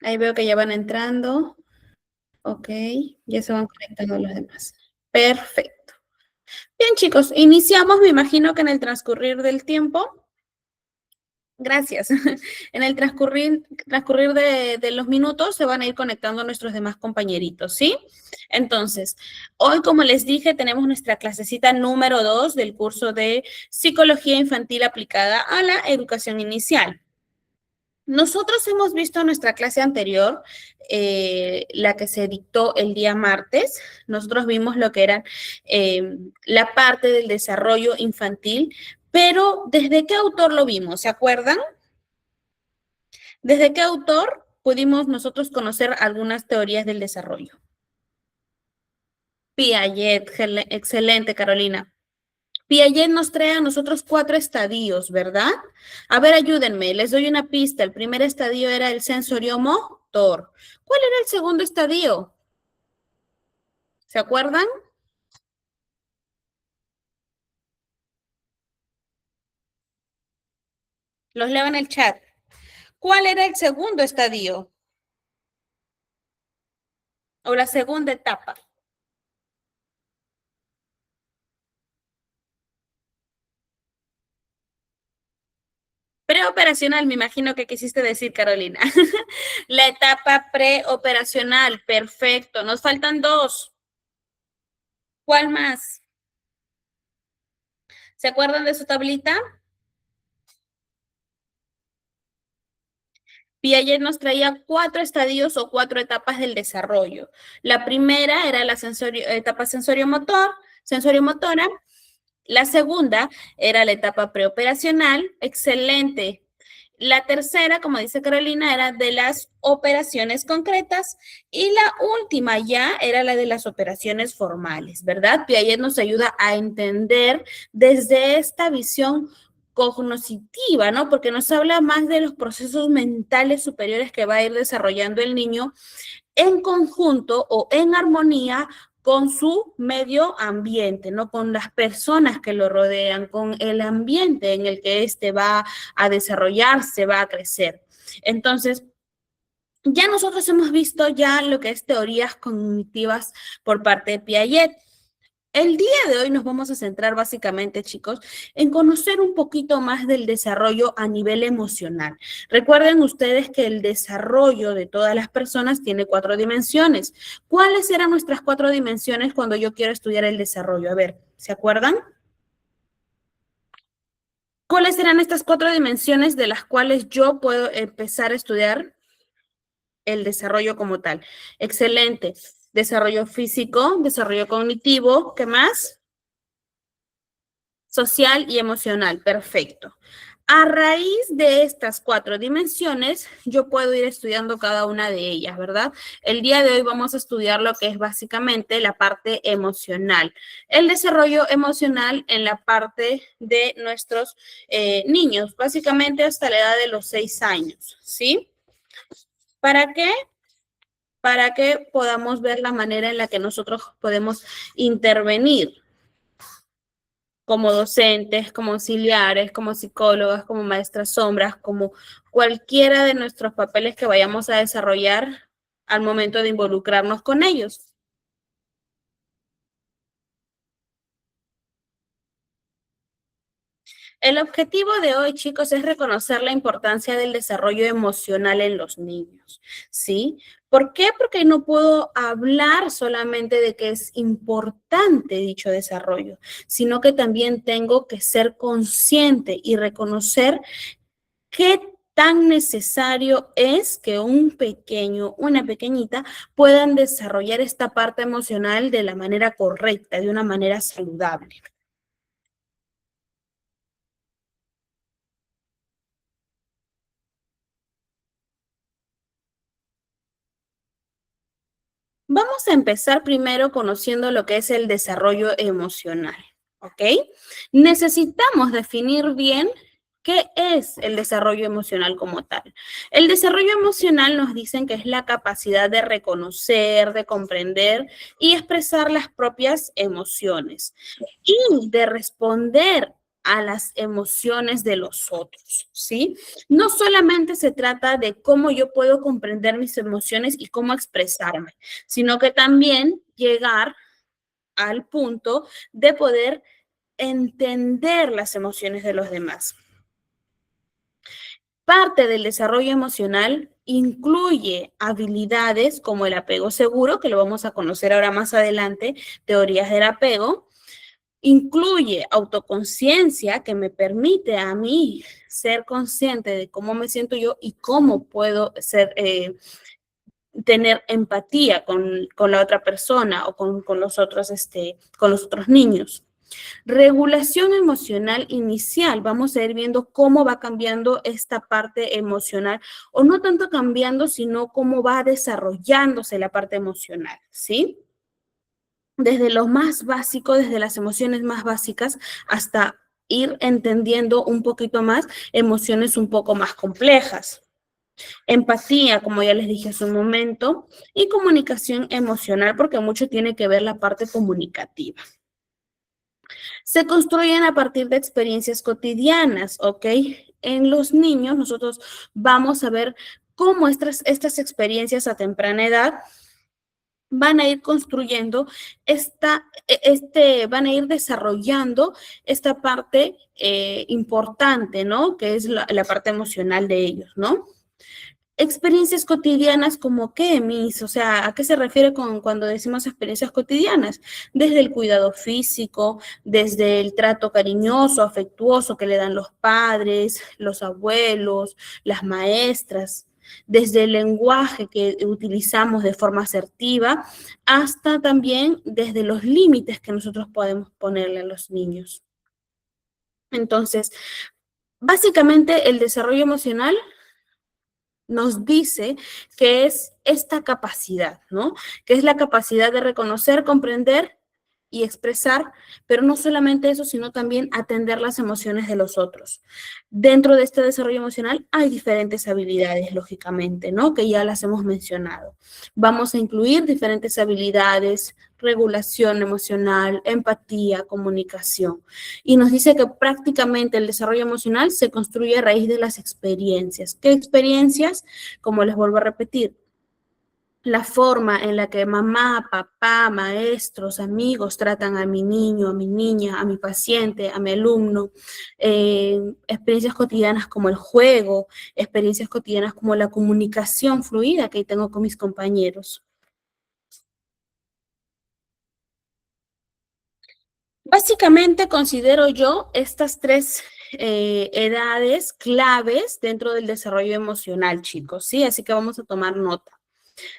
Ahí veo que ya van entrando. Ok, ya se van conectando los demás. Perfecto. Bien, chicos, iniciamos. Me imagino que en el transcurrir del tiempo, gracias, en el transcurrir de los minutos se van a ir conectando nuestros demás compañeritos, ¿sí? Entonces, hoy, como les dije, tenemos nuestra clasecita número 2 del curso de Psicología Infantil aplicada a la educación inicial. Nosotros hemos visto nuestra clase anterior, la que se dictó el día martes. Nosotros vimos lo que era la parte del desarrollo infantil, pero ¿desde qué autor lo vimos? ¿Se acuerdan? ¿Desde qué autor pudimos nosotros conocer algunas teorías del desarrollo? Piaget, excelente, Carolina. Piaget nos trae a nosotros 4 estadios, ¿verdad? A ver, ayúdenme, les doy una pista. El primer estadio era el sensoriomotor. ¿Cuál era el segundo estadio? ¿Se acuerdan? Los leo en el chat. ¿Cuál era el segundo estadio? O la segunda etapa. Preoperacional, me imagino que quisiste decir, Carolina. La etapa preoperacional, perfecto. Nos faltan 2. ¿Cuál más? ¿Se acuerdan de su tablita? Piaget nos traía 4 estadios o 4 etapas del desarrollo. La primera era la etapa sensoriomotora. La segunda era la etapa preoperacional. Excelente. La tercera, como dice Carolina, era de las operaciones concretas y la última ya era la de las operaciones formales, ¿verdad? Piaget nos ayuda a entender desde esta visión cognitiva, ¿no? Porque nos habla más de los procesos mentales superiores que va a ir desarrollando el niño en conjunto o en armonía con su medio ambiente, ¿no? Con las personas que lo rodean, con el ambiente en el que éste va a desarrollarse, va a crecer. Entonces, ya nosotros hemos visto ya lo que es teorías cognitivas por parte de Piaget. El día de hoy nos vamos a centrar básicamente, chicos, en conocer un poquito más del desarrollo a nivel emocional. Recuerden ustedes que el desarrollo de todas las personas tiene 4 dimensiones. ¿Cuáles eran nuestras 4 dimensiones cuando yo quiero estudiar el desarrollo? A ver, ¿se acuerdan? ¿Cuáles eran estas 4 dimensiones de las cuales yo puedo empezar a estudiar el desarrollo como tal? Excelente. Desarrollo físico, desarrollo cognitivo, ¿qué más? Social y emocional, perfecto. A raíz de estas 4 dimensiones, yo puedo ir estudiando cada una de ellas, ¿verdad? El día de hoy vamos a estudiar lo que es básicamente la parte emocional. El desarrollo emocional en la parte de nuestros niños, básicamente hasta la edad de los 6 años, ¿sí? ¿Para qué? Para que podamos ver la manera en la que nosotros podemos intervenir como docentes, como auxiliares, como psicólogas, como maestras sombras, como cualquiera de nuestros papeles que vayamos a desarrollar al momento de involucrarnos con ellos. El objetivo de hoy, chicos, es reconocer la importancia del desarrollo emocional en los niños, ¿sí? ¿Por qué? Porque no puedo hablar solamente de que es importante dicho desarrollo, sino que también tengo que ser consciente y reconocer qué tan necesario es que un pequeño, una pequeñita puedan desarrollar esta parte emocional de la manera correcta, de una manera saludable. Vamos a empezar primero conociendo lo que es el desarrollo emocional, ¿ok? Necesitamos definir bien qué es el desarrollo emocional como tal. El desarrollo emocional nos dicen que es la capacidad de reconocer, de comprender y expresar las propias emociones y de responder a las emociones de los otros, ¿sí? No solamente se trata de cómo yo puedo comprender mis emociones y cómo expresarme, sino que también llegar al punto de poder entender las emociones de los demás. Parte del desarrollo emocional incluye habilidades como el apego seguro, que lo vamos a conocer ahora más adelante, teorías del apego. Incluye autoconciencia, que me permite a mí ser consciente de cómo me siento yo y cómo puedo tener empatía con la otra persona o con los otros niños. Regulación emocional inicial. Vamos a ir viendo cómo va cambiando esta parte emocional, o no tanto cambiando, sino cómo va desarrollándose la parte emocional, ¿sí? Desde lo más básico, desde las emociones más básicas, hasta ir entendiendo un poquito más emociones un poco más complejas. Empatía, como ya les dije hace un momento, y comunicación emocional, porque mucho tiene que ver la parte comunicativa. Se construyen a partir de experiencias cotidianas, ¿ok? En los niños nosotros vamos a ver cómo estas experiencias a temprana edad van a ir construyendo van a ir desarrollando esta parte importante, ¿no? Que es la parte emocional de ellos, ¿no? Experiencias cotidianas como qué, Miss, o sea, ¿a qué se refiere cuando decimos experiencias cotidianas? Desde el cuidado físico, desde el trato cariñoso, afectuoso que le dan los padres, los abuelos, las maestras, desde el lenguaje que utilizamos de forma asertiva, hasta también desde los límites que nosotros podemos ponerle a los niños. Entonces, básicamente el desarrollo emocional nos dice que es esta capacidad, ¿no? Que es la capacidad de reconocer, comprender y expresar, pero no solamente eso, sino también atender las emociones de los otros. Dentro de este desarrollo emocional hay diferentes habilidades, lógicamente, ¿no? Que ya las hemos mencionado. Vamos a incluir diferentes habilidades, regulación emocional, empatía, comunicación. Y nos dice que prácticamente el desarrollo emocional se construye a raíz de las experiencias. ¿Qué experiencias? Como les vuelvo a repetir, la forma en la que mamá, papá, maestros, amigos tratan a mi niño, a mi niña, a mi paciente, a mi alumno, experiencias cotidianas como el juego, experiencias cotidianas como la comunicación fluida que tengo con mis compañeros. Básicamente considero yo estas tres edades claves dentro del desarrollo emocional, chicos, ¿sí? Así que vamos a tomar nota.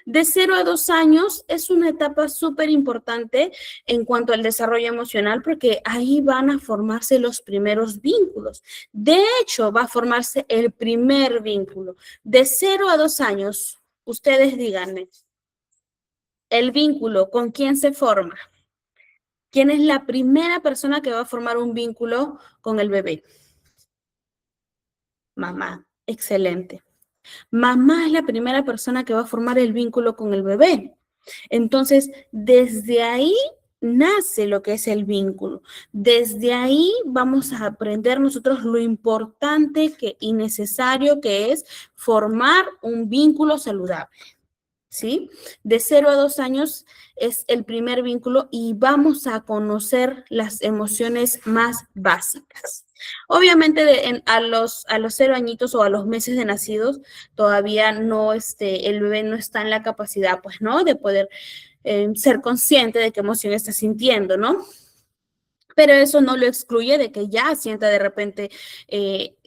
De 0 a 2 años es una etapa súper importante en cuanto al desarrollo emocional, porque ahí van a formarse los primeros vínculos. De hecho, va a formarse el primer vínculo. De 0 a 2 años, ustedes díganme, el vínculo, ¿con quién se forma? ¿Quién es la primera persona que va a formar un vínculo con el bebé? Mamá. Excelente. Mamá es la primera persona que va a formar el vínculo con el bebé. Entonces, desde ahí nace lo que es el vínculo. Desde ahí vamos a aprender nosotros lo importante y necesario que es formar un vínculo saludable. ¿Sí? De 0 a 2 años es el primer vínculo y vamos a conocer las emociones más básicas. Obviamente a los 0 añitos o a los meses de nacidos todavía no, el bebé no está en la capacidad, pues, ¿no? De poder ser consciente de qué emoción está sintiendo, ¿no? Pero eso no lo excluye de que ya sienta de repente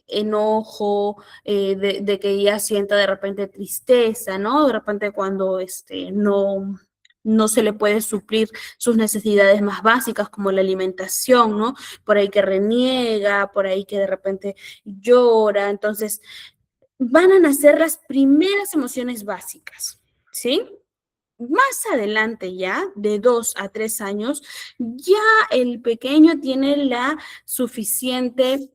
enojo, de que ella sienta de repente tristeza, ¿no? De repente cuando no se le puede suplir sus necesidades más básicas como la alimentación, ¿no? Por ahí que reniega, por ahí que de repente llora. Entonces, van a nacer las primeras emociones básicas, ¿sí? Más adelante ya, de 2 a 3 años, ya el pequeño tiene la suficiente,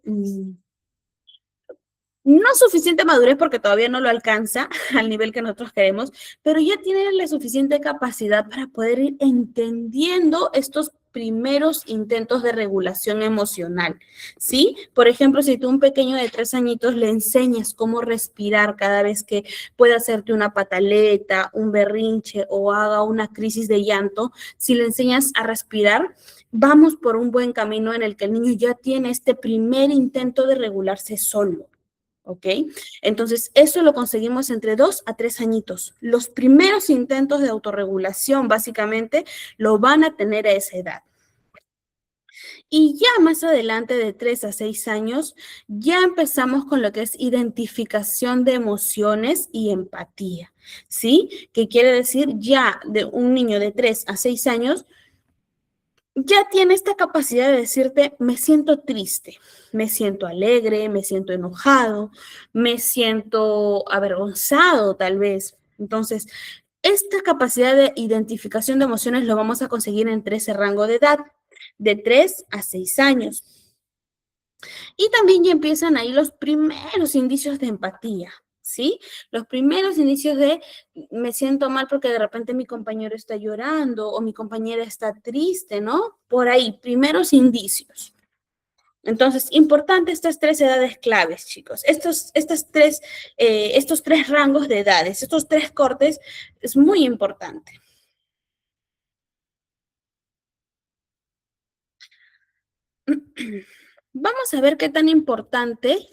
no suficiente madurez porque todavía no lo alcanza al nivel que nosotros queremos, pero ya tiene la suficiente capacidad para poder ir entendiendo estos primeros intentos de regulación emocional, ¿sí? Por ejemplo, si tú a un pequeño de 3 añitos le enseñas cómo respirar cada vez que puede hacerte una pataleta, un berrinche o haga una crisis de llanto, si le enseñas a respirar, vamos por un buen camino en el que el niño ya tiene este primer intento de regularse solo. ¿Ok? Entonces, eso lo conseguimos entre 2 a 3 añitos. Los primeros intentos de autorregulación, básicamente, lo van a tener a esa edad. Y ya más adelante, de 3 a 6 años, ya empezamos con lo que es identificación de emociones y empatía, ¿sí? Que quiere decir ya de un niño de 3 a 6 años ya tiene esta capacidad de decirte, me siento triste, me siento alegre, me siento enojado, me siento avergonzado tal vez. Entonces, esta capacidad de identificación de emociones lo vamos a conseguir entre ese rango de edad, de 3 a 6 años. Y también ya empiezan ahí los primeros indicios de empatía, ¿sí? Los primeros indicios de me siento mal porque de repente mi compañero está llorando o mi compañera está triste, ¿no? Por ahí, primeros indicios. Entonces, importante estas 3 edades claves, chicos. Estos tres rangos de edades, estos 3 cortes, es muy importante. Vamos a ver qué tan importante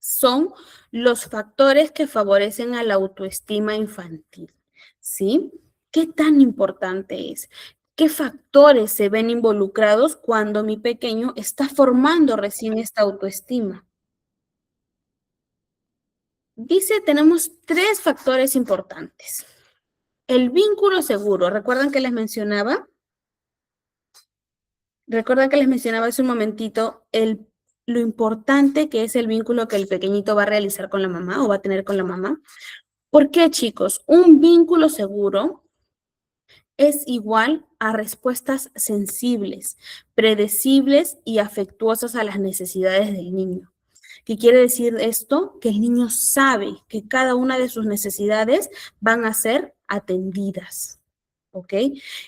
son los factores que favorecen a la autoestima infantil, ¿sí? ¿Qué tan importante es? ¿Qué factores se ven involucrados cuando mi pequeño está formando recién esta autoestima? Dice, tenemos 3 factores importantes. El vínculo seguro, ¿recuerdan que les mencionaba? Recuerda que les mencionaba hace un momentito lo importante que es el vínculo que el pequeñito va a realizar con la mamá o va a tener con la mamá. ¿Por qué, chicos? Un vínculo seguro es igual a respuestas sensibles, predecibles y afectuosas a las necesidades del niño. ¿Qué quiere decir esto? Que el niño sabe que cada una de sus necesidades van a ser atendidas. ¿Ok?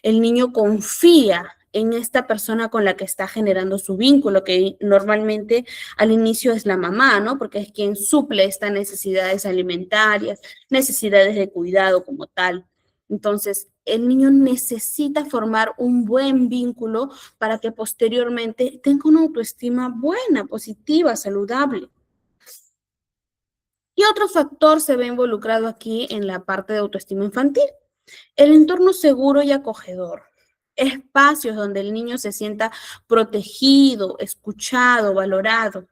El niño confía en esta persona con la que está generando su vínculo, que normalmente al inicio es la mamá, ¿no? Porque es quien suple estas necesidades alimentarias, necesidades de cuidado como tal. Entonces, el niño necesita formar un buen vínculo para que posteriormente tenga una autoestima buena, positiva, saludable. Y otro factor se ve involucrado aquí en la parte de autoestima infantil. El entorno seguro y acogedor. Espacios donde el niño se sienta protegido, escuchado, valorado.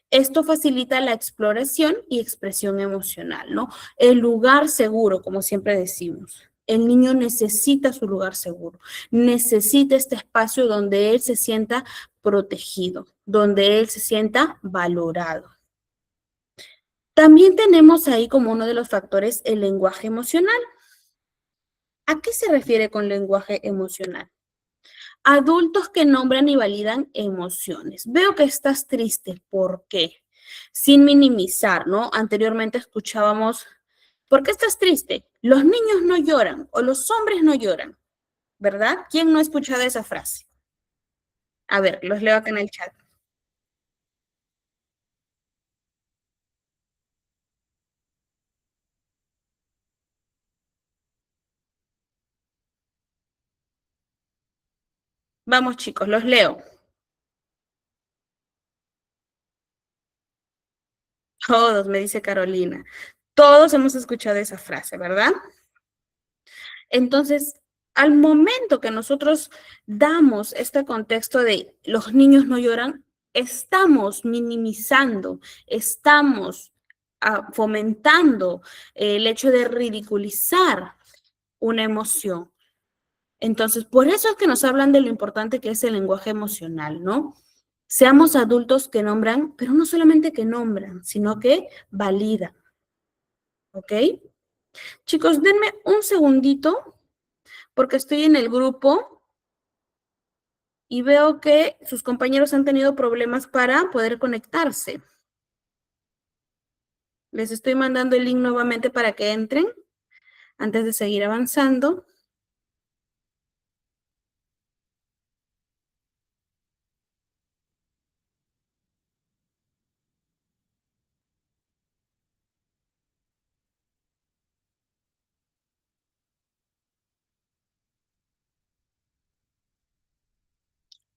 Esto facilita la exploración y expresión emocional, ¿no? El lugar seguro, como siempre decimos. El niño necesita su lugar seguro, necesita este espacio donde él se sienta protegido, donde él se sienta valorado. También tenemos ahí como uno de los factores el lenguaje emocional. ¿A qué se refiere con lenguaje emocional? Adultos que nombran y validan emociones. Veo que estás triste. ¿Por qué? Sin minimizar, ¿no? Anteriormente escuchábamos, ¿por qué estás triste? Los niños no lloran o los hombres no lloran, ¿verdad? ¿Quién no ha escuchado esa frase? A ver, los leo acá en el chat. Vamos, chicos, los leo. Todos, me dice Carolina. Todos hemos escuchado esa frase, ¿verdad? Entonces, al momento que nosotros damos este contexto de los niños no lloran, estamos minimizando, estamos fomentando el hecho de ridiculizar una emoción. Entonces, por eso es que nos hablan de lo importante que es el lenguaje emocional, ¿no? Seamos adultos que nombran, pero no solamente que nombran, sino que validan, ¿ok? Chicos, denme un segundito porque estoy en el grupo y veo que sus compañeros han tenido problemas para poder conectarse. Les estoy mandando el link nuevamente para que entren antes de seguir avanzando.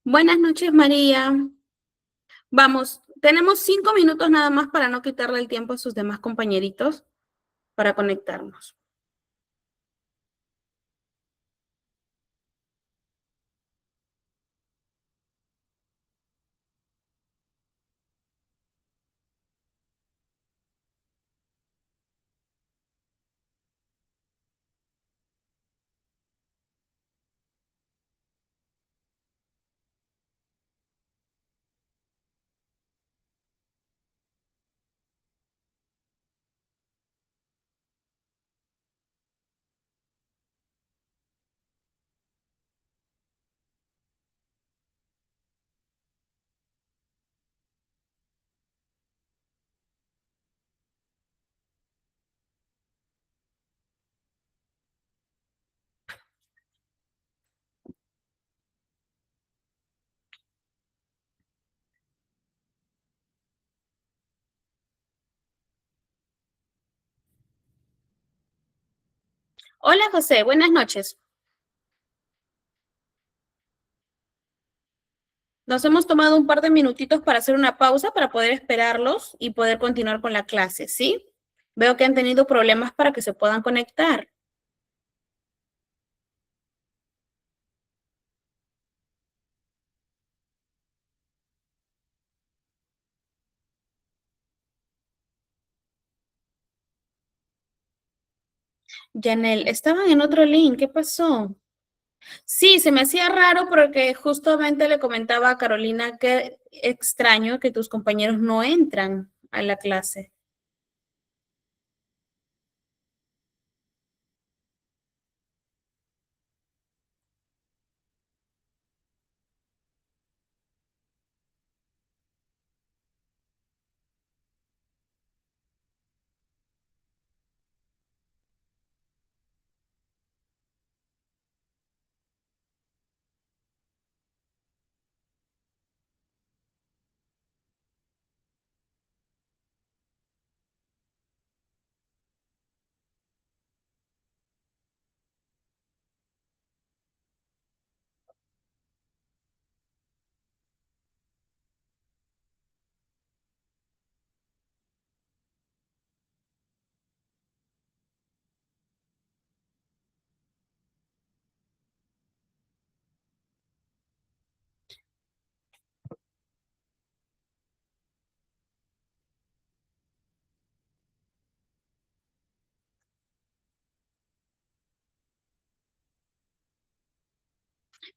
Buenas noches, María. Vamos, tenemos 5 minutos nada más para no quitarle el tiempo a sus demás compañeritos para conectarnos. Hola, José, buenas noches. Nos hemos tomado un par de minutitos para hacer una pausa para poder esperarlos y poder continuar con la clase, ¿sí? Veo que han tenido problemas para que se puedan conectar. Yanel, estaban en otro link, ¿qué pasó? Sí, se me hacía raro porque justamente le comentaba a Carolina que extraño que tus compañeros no entran a la clase.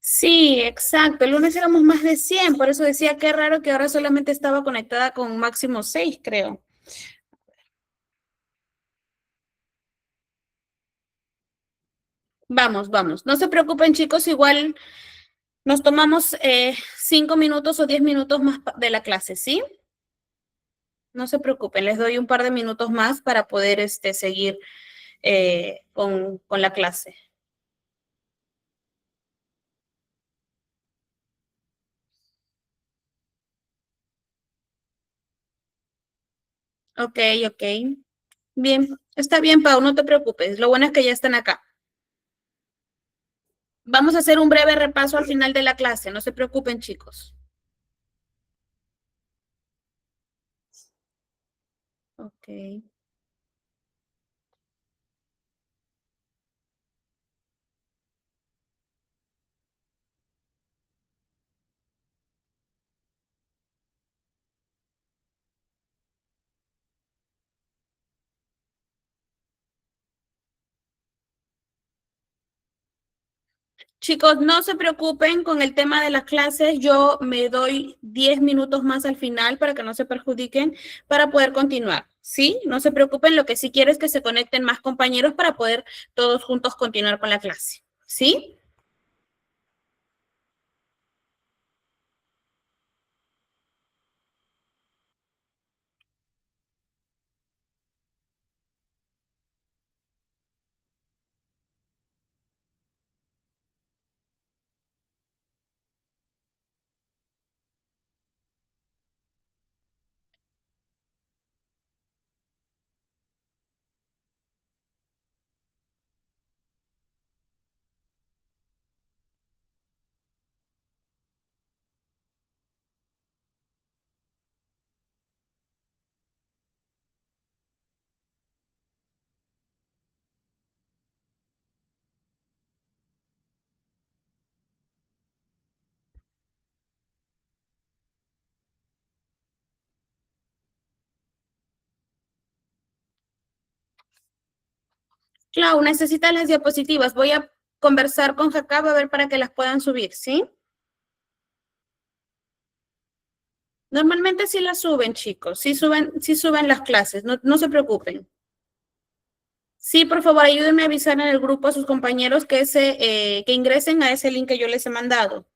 Sí, exacto. El lunes éramos más de 100, por eso decía qué raro que ahora solamente estaba conectada con máximo 6, creo. Vamos, vamos. No se preocupen, chicos, igual nos tomamos 5 minutos o 10 minutos más de la clase, ¿sí? No se preocupen, les doy un par de minutos más para poder seguir con la clase. Ok, ok. Bien, está bien, Pau, no te preocupes. Lo bueno es que ya están acá. Vamos a hacer un breve repaso al final de la clase, no se preocupen, chicos. Ok. Chicos, no se preocupen con el tema de las clases. Yo me doy 10 minutos más al final para que no se perjudiquen para poder continuar. ¿Sí? No se preocupen. Lo que sí quiero es que se conecten más compañeros para poder todos juntos continuar con la clase. ¿Sí? Clau, necesitas las diapositivas. Voy a conversar con Jacob a ver para que las puedan subir, ¿sí? Normalmente sí las suben, chicos. Sí suben las clases. No, no se preocupen. Sí, por favor, ayúdenme a avisar en el grupo a sus compañeros que ingresen a ese link que yo les he mandado.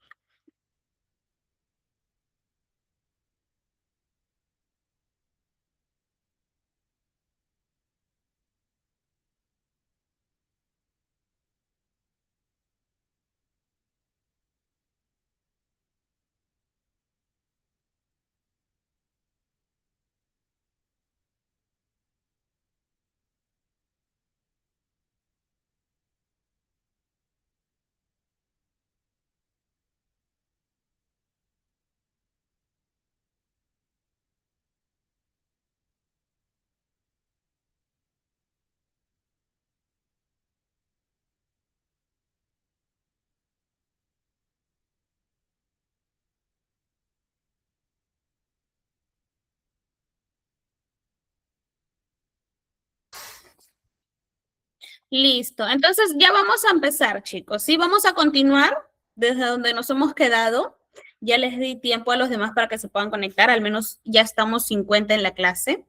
Listo. Entonces ya vamos a empezar, chicos. Sí, vamos a continuar desde donde nos hemos quedado. Ya les di tiempo a los demás para que se puedan conectar. Al menos ya estamos 50 en la clase.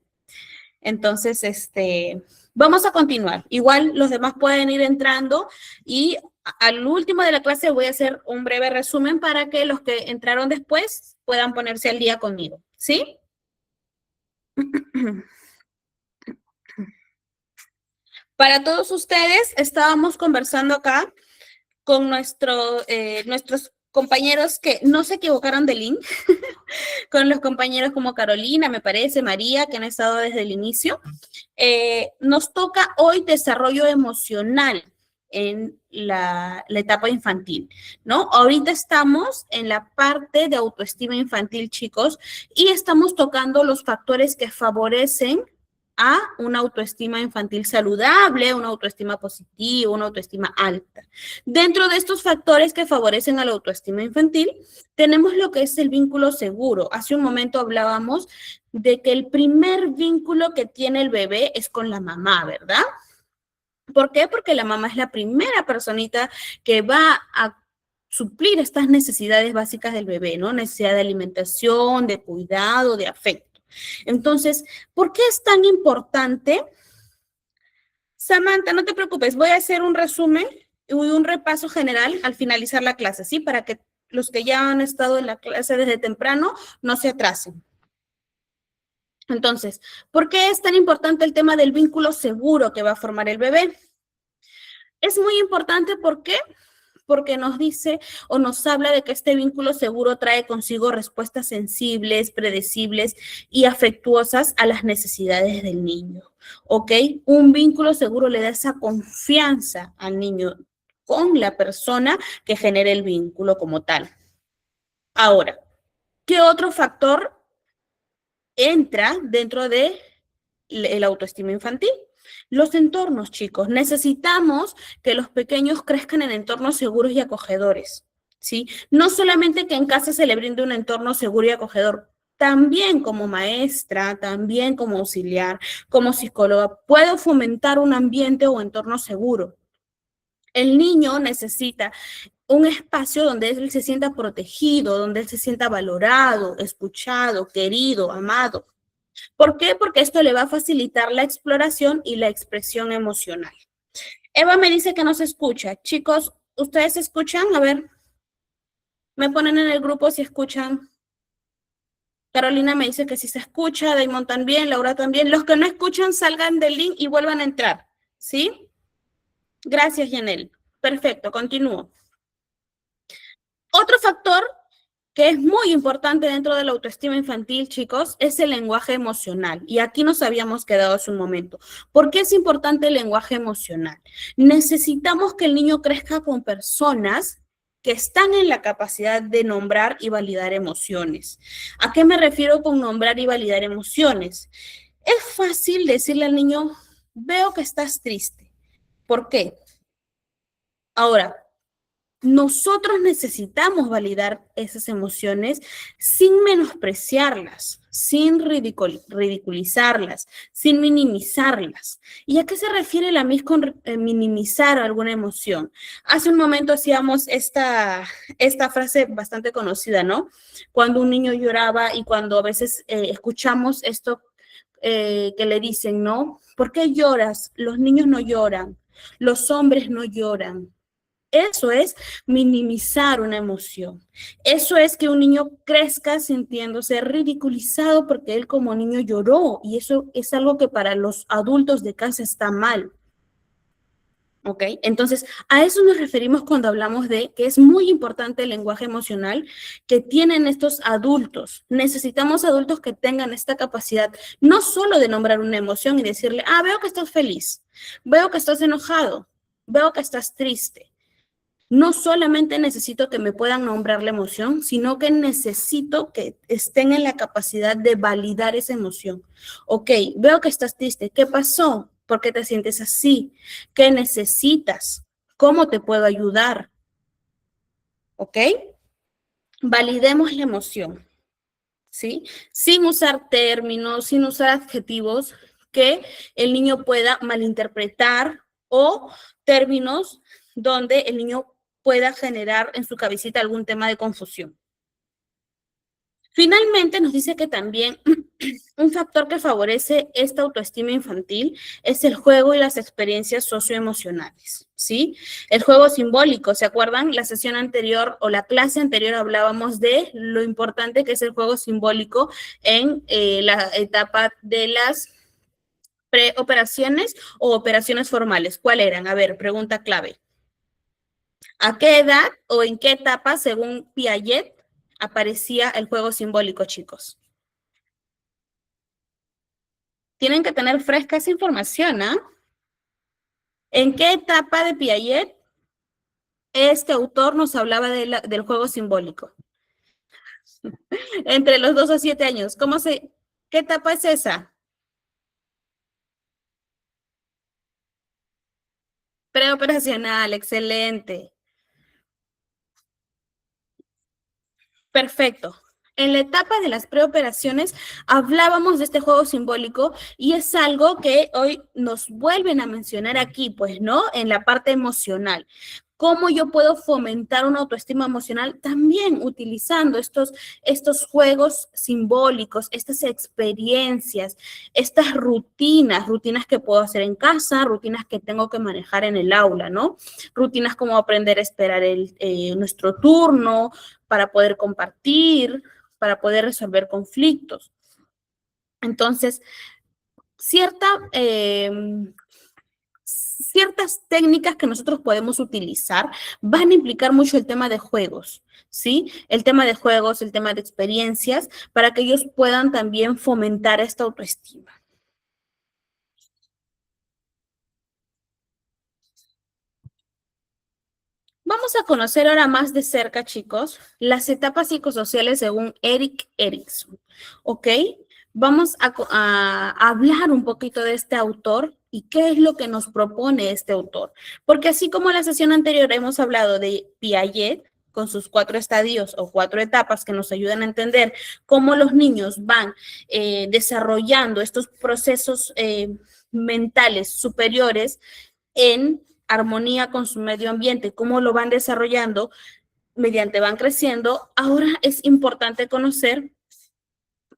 Entonces, vamos a continuar. Igual los demás pueden ir entrando y al último de la clase voy a hacer un breve resumen para que los que entraron después puedan ponerse al día conmigo. ¿Sí? Para todos ustedes, estábamos conversando acá con nuestros compañeros que no se equivocaron de link, con los compañeros como Carolina, me parece, María, que han estado desde el inicio. Nos toca hoy desarrollo emocional en la etapa infantil, ¿no? Ahorita estamos en la parte de autoestima infantil, chicos, y estamos tocando los factores que favorecen a una autoestima infantil saludable, una autoestima positiva, una autoestima alta. Dentro de estos factores que favorecen a la autoestima infantil, tenemos lo que es el vínculo seguro. Hace un momento hablábamos de que el primer vínculo que tiene el bebé es con la mamá, ¿verdad? ¿Por qué? Porque la mamá es la primera personita que va a suplir estas necesidades básicas del bebé, ¿no? Necesidad de alimentación, de cuidado, de afecto. Entonces, ¿por qué es tan importante? Samantha, no te preocupes, voy a hacer un resumen y un repaso general al finalizar la clase, ¿sí? Para que los que ya han estado en la clase desde temprano no se atrasen. Entonces, ¿por qué es tan importante el tema del vínculo seguro que va a formar el bebé? Es muy importante, ¿por qué? Porque nos dice o nos habla de que este vínculo seguro trae consigo respuestas sensibles, predecibles y afectuosas a las necesidades del niño. ¿Ok? Un vínculo seguro le da esa confianza al niño con la persona que genera el vínculo como tal. Ahora, ¿qué otro factor entra dentro de el autoestima infantil? Los entornos, chicos. Necesitamos que los pequeños crezcan en entornos seguros y acogedores, ¿sí? No solamente que en casa se le brinde un entorno seguro y acogedor, también como maestra, también como auxiliar, como psicóloga, puedo fomentar un ambiente o entorno seguro. El niño necesita un espacio donde él se sienta protegido, donde él se sienta valorado, escuchado, querido, amado. ¿Por qué? Porque esto le va a facilitar la exploración y la expresión emocional. Eva me dice que no se escucha. Chicos, ¿ustedes se escuchan? A ver, me ponen en el grupo si escuchan. Carolina me dice que sí se escucha, Damon también, Laura también. Los que no escuchan, salgan del link y vuelvan a entrar. ¿Sí? Gracias, Yanel. Perfecto, continúo. Otro factor que es muy importante dentro de la autoestima infantil, chicos, es el lenguaje emocional. Y aquí nos habíamos quedado hace un momento. ¿Por qué es importante el lenguaje emocional? Necesitamos que el niño crezca con personas que están en la capacidad de nombrar y validar emociones. ¿A qué me refiero con nombrar y validar emociones? Es fácil decirle al niño, veo que estás triste. ¿Por qué? Ahora, nosotros necesitamos validar esas emociones sin menospreciarlas, sin ridiculizarlas, sin minimizarlas. ¿Y a qué se refiere la MIS con minimizar alguna emoción? Hace un momento hacíamos esta frase bastante conocida, ¿no? Cuando un niño lloraba y cuando a veces escuchamos esto que le dicen, ¿no? ¿Por qué lloras? Los niños no lloran, los hombres no lloran. Eso es minimizar una emoción. Eso es que un niño crezca sintiéndose ridiculizado porque él como niño lloró y eso es algo que para los adultos de casa está mal. ¿Ok? Entonces, a eso nos referimos cuando hablamos de que es muy importante el lenguaje emocional que tienen estos adultos. Necesitamos adultos que tengan esta capacidad, no solo de nombrar una emoción y decirle, veo que estás feliz, veo que estás enojado, veo que estás triste. No solamente necesito que me puedan nombrar la emoción, sino que necesito que estén en la capacidad de validar esa emoción. Ok, veo que estás triste. ¿Qué pasó? ¿Por qué te sientes así? ¿Qué necesitas? ¿Cómo te puedo ayudar? ¿Ok? Validemos la emoción, ¿sí? Sin usar términos, sin usar adjetivos que el niño pueda malinterpretar o términos donde el niño pueda generar en su cabecita algún tema de confusión. Finalmente, nos dice que también un factor que favorece esta autoestima infantil es el juego y las experiencias socioemocionales, ¿sí? El juego simbólico, ¿se acuerdan? La sesión anterior o la clase anterior hablábamos de lo importante que es el juego simbólico en la etapa de las preoperaciones o operaciones formales. ¿Cuál eran? A ver, pregunta clave. ¿A qué edad o en qué etapa, según Piaget, aparecía el juego simbólico, chicos? Tienen que tener fresca esa información, ¿ah? ¿En qué etapa de Piaget este autor nos hablaba del juego simbólico? Entre los 2 a 7 años. ¿Qué etapa es esa? Preoperacional, excelente. Perfecto. En la etapa de las preoperaciones hablábamos de este juego simbólico y es algo que hoy nos vuelven a mencionar aquí, pues, ¿no? En la parte emocional. ¿Cómo yo puedo fomentar una autoestima emocional? También utilizando estos juegos simbólicos, estas experiencias, estas rutinas que puedo hacer en casa, rutinas que tengo que manejar en el aula, ¿no? Rutinas como aprender a esperar nuestro turno, para poder compartir, para poder resolver conflictos. Entonces, cierta, ciertas técnicas que nosotros podemos utilizar van a implicar mucho el tema de juegos, ¿sí? El tema de juegos, el tema de experiencias, para que ellos puedan también fomentar esta autoestima. Vamos a conocer ahora más de cerca, chicos, las etapas psicosociales según Erik Erikson, ¿ok? Vamos a hablar un poquito de este autor y qué es lo que nos propone este autor. Porque así como en la sesión anterior hemos hablado de Piaget, con sus 4 estadios o 4 etapas que nos ayudan a entender cómo los niños van desarrollando estos procesos mentales superiores en armonía con su medio ambiente, cómo lo van desarrollando mediante van creciendo, ahora es importante conocer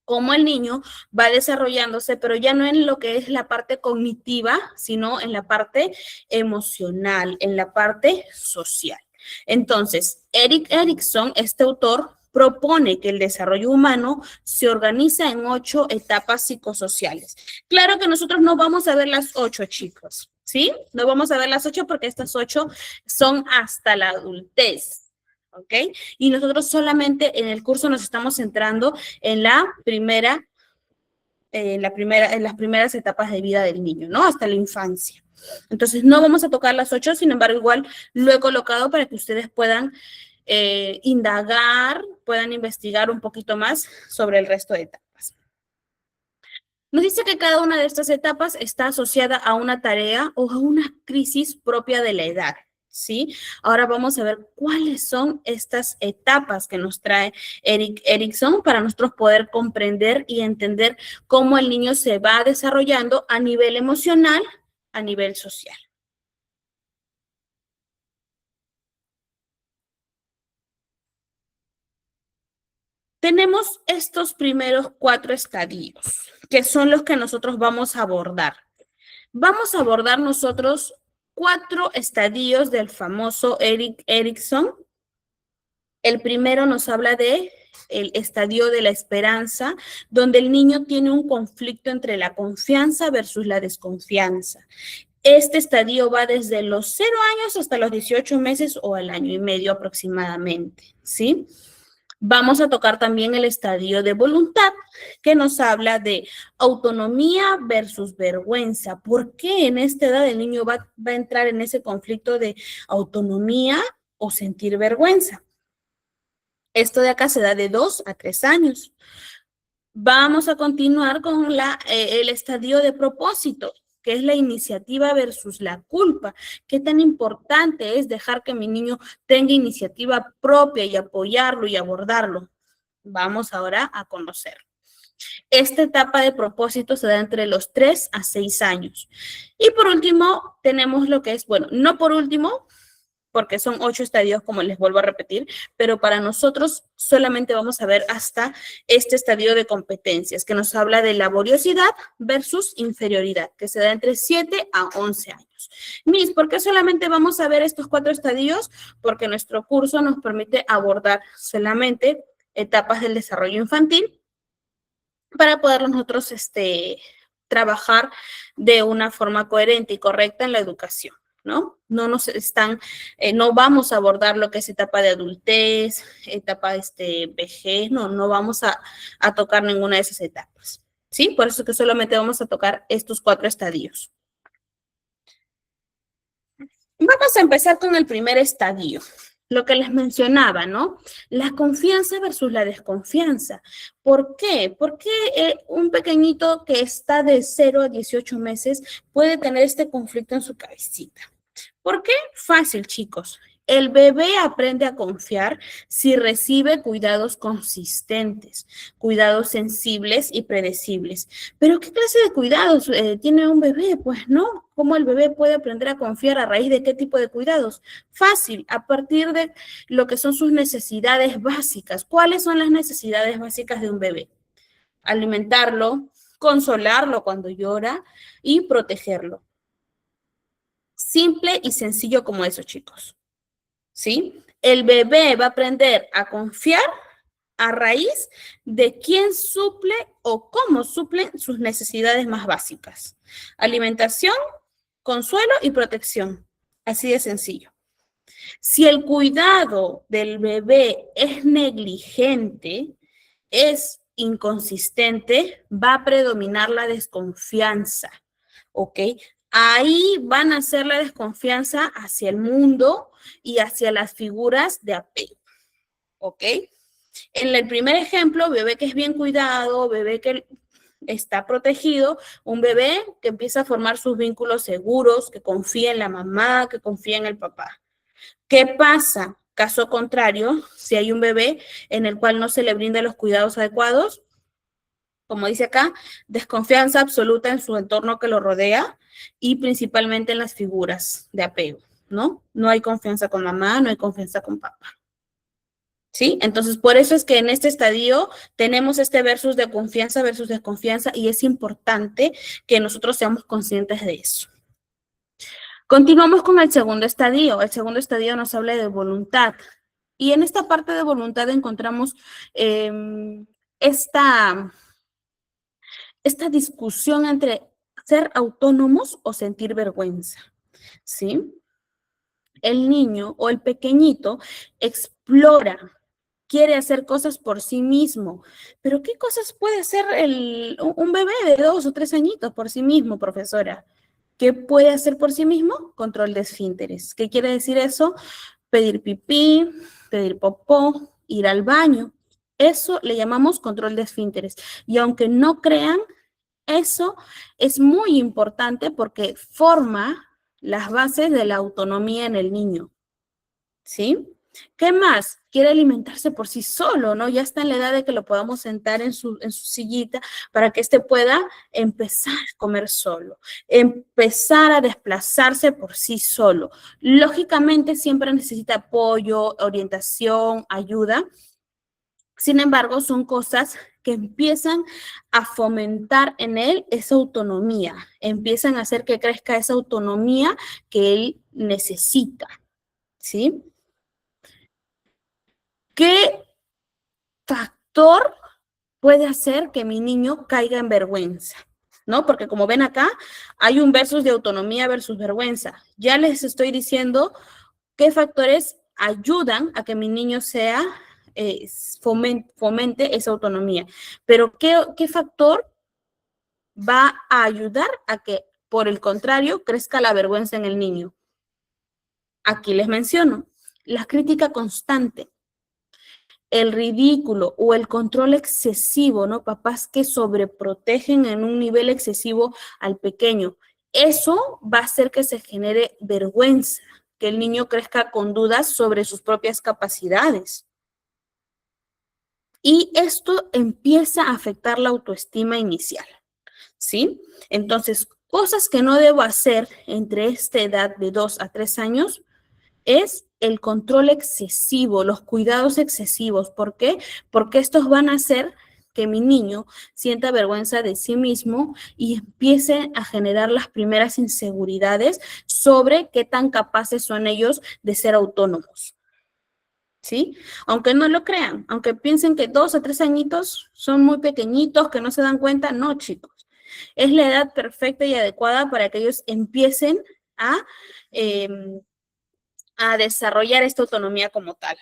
cómo el niño va desarrollándose, pero ya no en lo que es la parte cognitiva, sino en la parte emocional, en la parte social. Entonces, Erik Erikson, este autor, propone que el desarrollo humano se organiza en 8 etapas psicosociales. Claro que nosotros no vamos a ver las 8, chicos, ¿sí? No vamos a ver las 8 porque estas 8 son hasta la adultez. ¿Ok? Y nosotros solamente en el curso nos estamos centrando en en las primeras etapas de vida del niño, ¿no? Hasta la infancia. Entonces, no vamos a tocar las 8, sin embargo, igual lo he colocado para que ustedes puedan indagar, puedan investigar un poquito más sobre el resto de etapas. Nos dice que cada una de estas etapas está asociada a una tarea o a una crisis propia de la edad, ¿sí? Ahora vamos a ver cuáles son estas etapas que nos trae Erickson para nosotros poder comprender y entender cómo el niño se va desarrollando a nivel emocional, a nivel social. Tenemos estos primeros 4 estadios, que son los que nosotros vamos a abordar. Vamos a abordar nosotros 4 estadios del famoso Erickson. El primero nos habla de el estadio de la esperanza, donde el niño tiene un conflicto entre la confianza versus la desconfianza. Este estadio va desde los 0 años hasta los 18 meses o al año y medio aproximadamente, ¿sí? Vamos a tocar también el estadio de voluntad, que nos habla de autonomía versus vergüenza. ¿Por qué en esta edad el niño va a entrar en ese conflicto de autonomía o sentir vergüenza? Esto de acá se da de 2 a 3 años. Vamos a continuar con el estadio de propósito, que es la iniciativa versus la culpa. ¿Qué tan importante es dejar que mi niño tenga iniciativa propia y apoyarlo y abordarlo? Vamos ahora a conocer. Esta etapa de propósito se da entre los 3 a 6 años. Y por último, tenemos lo que es, bueno, no por último, porque son 8 estadios, como les vuelvo a repetir, pero para nosotros solamente vamos a ver hasta este estadio de competencias, que nos habla de laboriosidad versus inferioridad, que se da entre 7 a 11 años. Miss, ¿por qué solamente vamos a ver estos 4 estadios? Porque nuestro curso nos permite abordar solamente etapas del desarrollo infantil para poder nosotros trabajar de una forma coherente y correcta en la educación. ¿No? No vamos a abordar lo que es etapa de adultez, etapa de vejez, no vamos a tocar ninguna de esas etapas, ¿sí? Por eso es que solamente vamos a tocar estos 4 estadios. Vamos a empezar con el primer estadio, lo que les mencionaba, ¿no? La confianza versus la desconfianza. ¿Por qué? Porque un pequeñito que está de 0 a 18 meses puede tener este conflicto en su cabecita. ¿Por qué? Fácil, chicos. El bebé aprende a confiar si recibe cuidados consistentes, cuidados sensibles y predecibles. ¿Pero qué clase de cuidados tiene un bebé? Pues no. ¿Cómo el bebé puede aprender a confiar a raíz de qué tipo de cuidados? Fácil, a partir de lo que son sus necesidades básicas. ¿Cuáles son las necesidades básicas de un bebé? Alimentarlo, consolarlo cuando llora y protegerlo. Simple y sencillo como eso, chicos. ¿Sí? El bebé va a aprender a confiar a raíz de quién suple o cómo suplen sus necesidades más básicas. Alimentación, consuelo y protección. Así de sencillo. Si el cuidado del bebé es negligente, es inconsistente, va a predominar la desconfianza, ¿ok? Ahí van a ser la desconfianza hacia el mundo y hacia las figuras de apego, ¿ok? En el primer ejemplo, bebé que es bien cuidado, bebé que está protegido, un bebé que empieza a formar sus vínculos seguros, que confía en la mamá, que confía en el papá. ¿Qué pasa? Caso contrario, si hay un bebé en el cual no se le brinda los cuidados adecuados, como dice acá, desconfianza absoluta en su entorno que lo rodea y principalmente en las figuras de apego, ¿no? No hay confianza con mamá, no hay confianza con papá. ¿Sí? Entonces, por eso es que en este estadio tenemos este versus de confianza versus desconfianza y es importante que nosotros seamos conscientes de eso. Continuamos con el segundo estadio. El segundo estadio nos habla de voluntad. Y en esta parte de voluntad encontramos esta discusión entre ser autónomos o sentir vergüenza, ¿sí? El niño o el pequeñito explora, quiere hacer cosas por sí mismo, pero ¿qué cosas puede hacer un bebé de 2 o 3 añitos por sí mismo, profesora? ¿Qué puede hacer por sí mismo? Control de esfínteres. ¿Qué quiere decir eso? Pedir pipí, pedir popó, ir al baño. Eso le llamamos control de esfínteres. Y aunque no crean, eso es muy importante porque forma las bases de la autonomía en el niño, ¿sí? ¿Qué más? Quiere alimentarse por sí solo, ¿no? Ya está en la edad de que lo podamos sentar en su sillita para que éste pueda empezar a comer solo, empezar a desplazarse por sí solo. Lógicamente siempre necesita apoyo, orientación, ayuda. Sin embargo, son cosas que empiezan a fomentar en él esa autonomía, empiezan a hacer que crezca esa autonomía que él necesita, ¿sí? ¿Qué factor puede hacer que mi niño caiga en vergüenza? ¿No? Porque como ven acá, hay un versus de autonomía versus vergüenza. Ya les estoy diciendo qué factores ayudan a que mi niño sea, fomente esa autonomía. Pero ¿qué factor va a ayudar a que, por el contrario, crezca la vergüenza en el niño? Aquí les menciono, la crítica constante, el ridículo o el control excesivo, ¿no? Papás que sobreprotegen en un nivel excesivo al pequeño. Eso va a hacer que se genere vergüenza, que el niño crezca con dudas sobre sus propias capacidades. Y esto empieza a afectar la autoestima inicial, ¿sí? Entonces, cosas que no debo hacer entre esta edad de 2 a 3 años es el control excesivo, los cuidados excesivos. ¿Por qué? Porque estos van a hacer que mi niño sienta vergüenza de sí mismo y empiece a generar las primeras inseguridades sobre qué tan capaces son ellos de ser autónomos. ¿Sí? Aunque no lo crean, aunque piensen que 2 a 3 añitos son muy pequeñitos, que no se dan cuenta, no, chicos. Es la edad perfecta y adecuada para que ellos empiecen a eh, a desarrollar esta autonomía como tal,